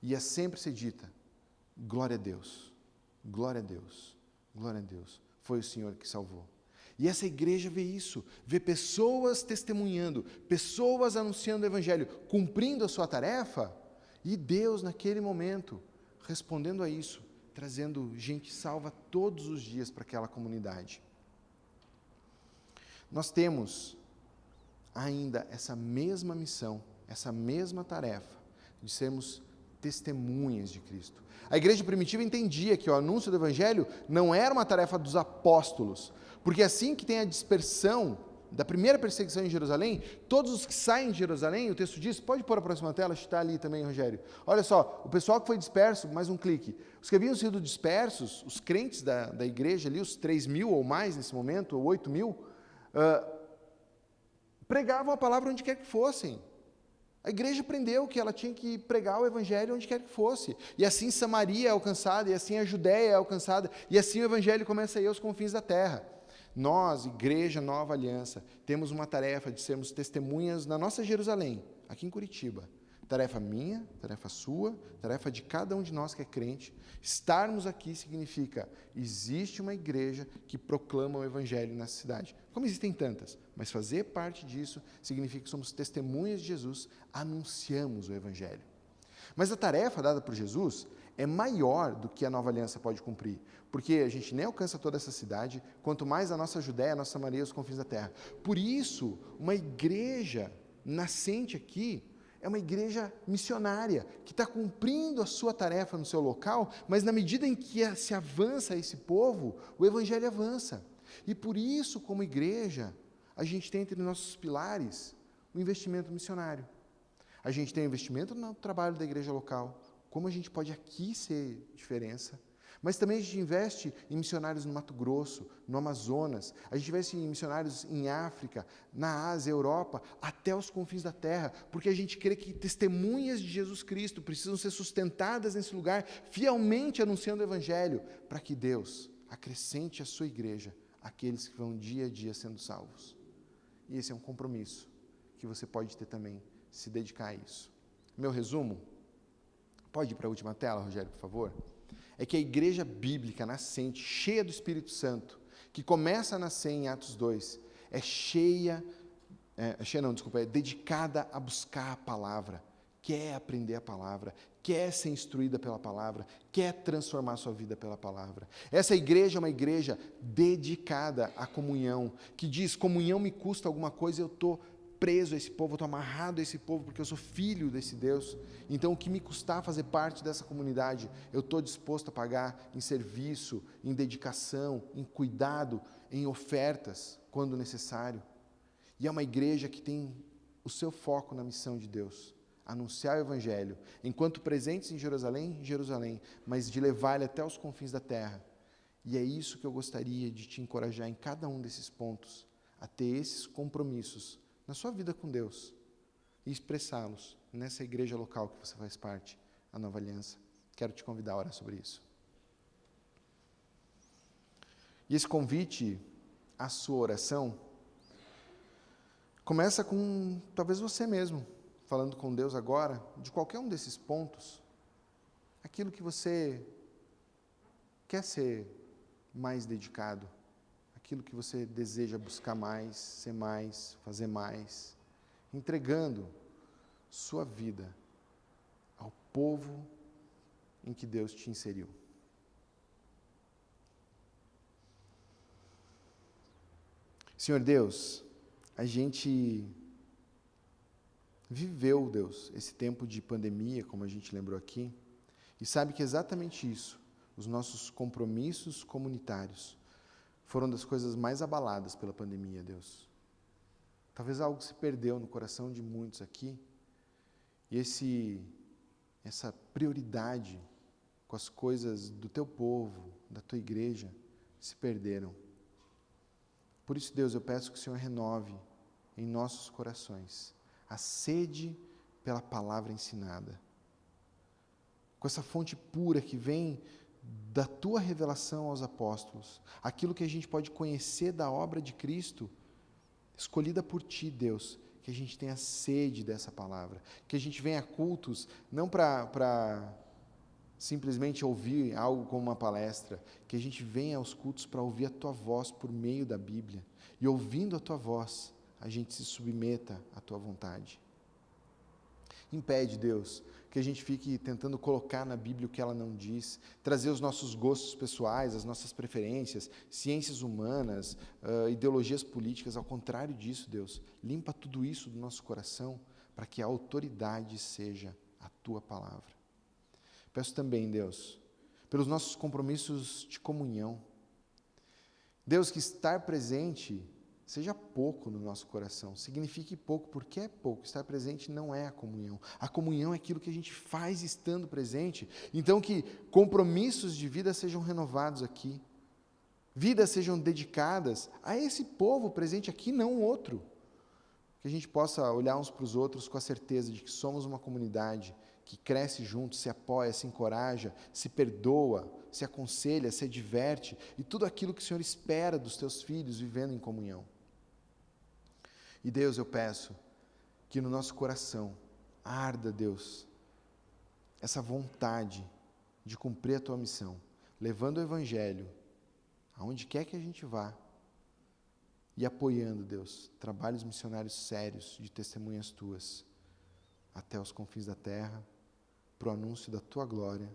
ia sempre ser dita, glória a Deus. Glória a Deus, glória a Deus, foi o Senhor que salvou. E essa igreja vê isso, vê pessoas testemunhando, pessoas anunciando o Evangelho, cumprindo a sua tarefa, e Deus naquele momento, respondendo a isso, trazendo gente salva todos os dias para aquela comunidade. Nós temos ainda essa mesma missão, essa mesma tarefa, de sermos testemunhas de Cristo. A igreja primitiva entendia que o anúncio do Evangelho não era uma tarefa dos apóstolos, porque assim que tem a dispersão da primeira perseguição em Jerusalém, todos os que saem de Jerusalém, o texto diz, pode pôr a próxima tela, está ali também, Rogério. Olha só, o pessoal que foi disperso, mais um clique, os que haviam sido dispersos, os crentes da igreja ali, os 3.000 ou mais nesse momento, ou 8.000, pregavam a palavra onde quer que fossem. A igreja aprendeu que ela tinha que pregar o Evangelho onde quer que fosse. E assim Samaria é alcançada, e assim a Judéia é alcançada, e assim o Evangelho começa a ir aos confins da terra. Nós, Igreja Nova Aliança, temos uma tarefa de sermos testemunhas na nossa Jerusalém, aqui em Curitiba. Tarefa minha, tarefa sua, tarefa de cada um de nós que é crente. Estarmos aqui significa, existe uma igreja que proclama o Evangelho nessa cidade. Como existem tantas, mas fazer parte disso significa que somos testemunhas de Jesus, anunciamos o Evangelho. Mas a tarefa dada por Jesus é maior do que a Nova Aliança pode cumprir, porque a gente nem alcança toda essa cidade, quanto mais a nossa Judéia, a nossa Samaria, os confins da terra. Por isso, uma igreja nascente aqui é uma igreja missionária, que está cumprindo a sua tarefa no seu local, mas na medida em que se avança esse povo, o Evangelho avança. E por isso, como igreja, a gente tem entre nossos pilares o investimento missionário. A gente tem o investimento no trabalho da igreja local, como a gente pode aqui ser diferença, mas também a gente investe em missionários no Mato Grosso, no Amazonas, a gente investe em missionários em África, na Ásia, Europa, até os confins da terra, porque a gente crê que testemunhas de Jesus Cristo precisam ser sustentadas nesse lugar, fielmente anunciando o Evangelho, para que Deus acrescente à sua igreja aqueles que vão dia a dia sendo salvos. E esse é um compromisso que você pode ter também, se dedicar a isso. Meu resumo, pode ir para a última tela, Rogério, por favor? É que a igreja bíblica nascente, cheia do Espírito Santo, que começa a nascer em Atos 2, é dedicada a buscar a palavra, quer aprender a palavra, quer ser instruída pela palavra, quer transformar sua vida pela palavra. Essa igreja é uma igreja dedicada à comunhão, que diz, comunhão me custa alguma coisa, eu estou preso a esse povo, eu estou amarrado a esse povo, porque eu sou filho desse Deus, então o que me custar fazer parte dessa comunidade, eu estou disposto a pagar em serviço, em dedicação, em cuidado, em ofertas, quando necessário. E é uma igreja que tem o seu foco na missão de Deus, anunciar o Evangelho, enquanto presentes em Jerusalém, mas de levar ele até os confins da terra. E é isso que eu gostaria de te encorajar em cada um desses pontos, a ter esses compromissos na sua vida com Deus e expressá-los nessa igreja local que você faz parte, a Nova Aliança. Quero te convidar a orar sobre isso. E esse convite à sua oração começa com talvez você mesmo, falando com Deus agora, de qualquer um desses pontos, aquilo que você quer ser mais dedicado, aquilo que você deseja buscar mais, ser mais, fazer mais, entregando sua vida ao povo em que Deus te inseriu. Senhor Deus, a gente viveu, Deus, esse tempo de pandemia, como a gente lembrou aqui, e sabe que é exatamente isso, os nossos compromissos comunitários foram das coisas mais abaladas pela pandemia, Deus. Talvez algo se perdeu no coração de muitos aqui, e essa prioridade com as coisas do teu povo, da tua igreja, se perderam. Por isso, Deus, eu peço que o Senhor renove em nossos corações a sede pela palavra ensinada, com essa fonte pura que vem da tua revelação aos apóstolos, aquilo que a gente pode conhecer da obra de Cristo, escolhida por ti, Deus, que a gente tenha sede dessa palavra, que a gente venha a cultos, não para simplesmente ouvir algo como uma palestra, que a gente venha aos cultos para ouvir a tua voz por meio da Bíblia, e ouvindo a tua voz, a gente se submeta à tua vontade. Impede, Deus, que a gente fique tentando colocar na Bíblia o que ela não diz, trazer os nossos gostos pessoais, as nossas preferências, ciências humanas, ideologias políticas. Ao contrário disso, Deus, limpa tudo isso do nosso coração para que a autoridade seja a tua palavra. Peço também, Deus, pelos nossos compromissos de comunhão. Deus, que estar presente seja pouco no nosso coração, signifique pouco, porque é pouco. Estar presente não é a comunhão. A comunhão é aquilo que a gente faz estando presente. Então, que compromissos de vida sejam renovados aqui, vidas sejam dedicadas a esse povo presente aqui, não outro. Que a gente possa olhar uns para os outros com a certeza de que somos uma comunidade que cresce junto, se apoia, se encoraja, se perdoa, se aconselha, se diverte, e tudo aquilo que o Senhor espera dos teus filhos vivendo em comunhão. E Deus, eu peço que no nosso coração arda, Deus, essa vontade de cumprir a tua missão, levando o Evangelho aonde quer que a gente vá e apoiando, Deus, trabalhos missionários sérios de testemunhas tuas até os confins da terra, para o anúncio da tua glória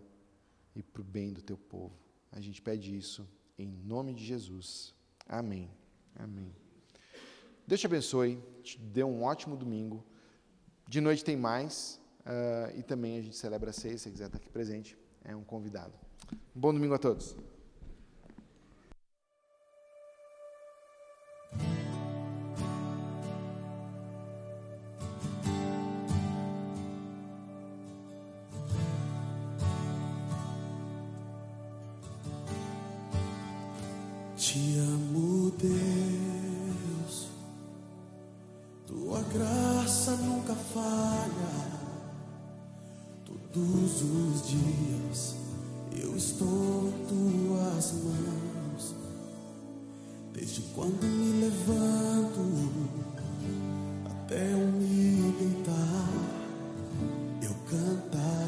e para o bem do teu povo. A gente pede isso em nome de Jesus. Amém. Amém. Deus te abençoe, te dê um ótimo domingo. De noite tem mais, e também a gente celebra a ceia, se você quiser estar aqui presente, é um convidado. Um bom domingo a todos. Te amo, Deus, tua graça nunca falha. Todos os dias eu estou em tuas mãos. Desde quando me levanto até eu me deitar, eu cantarei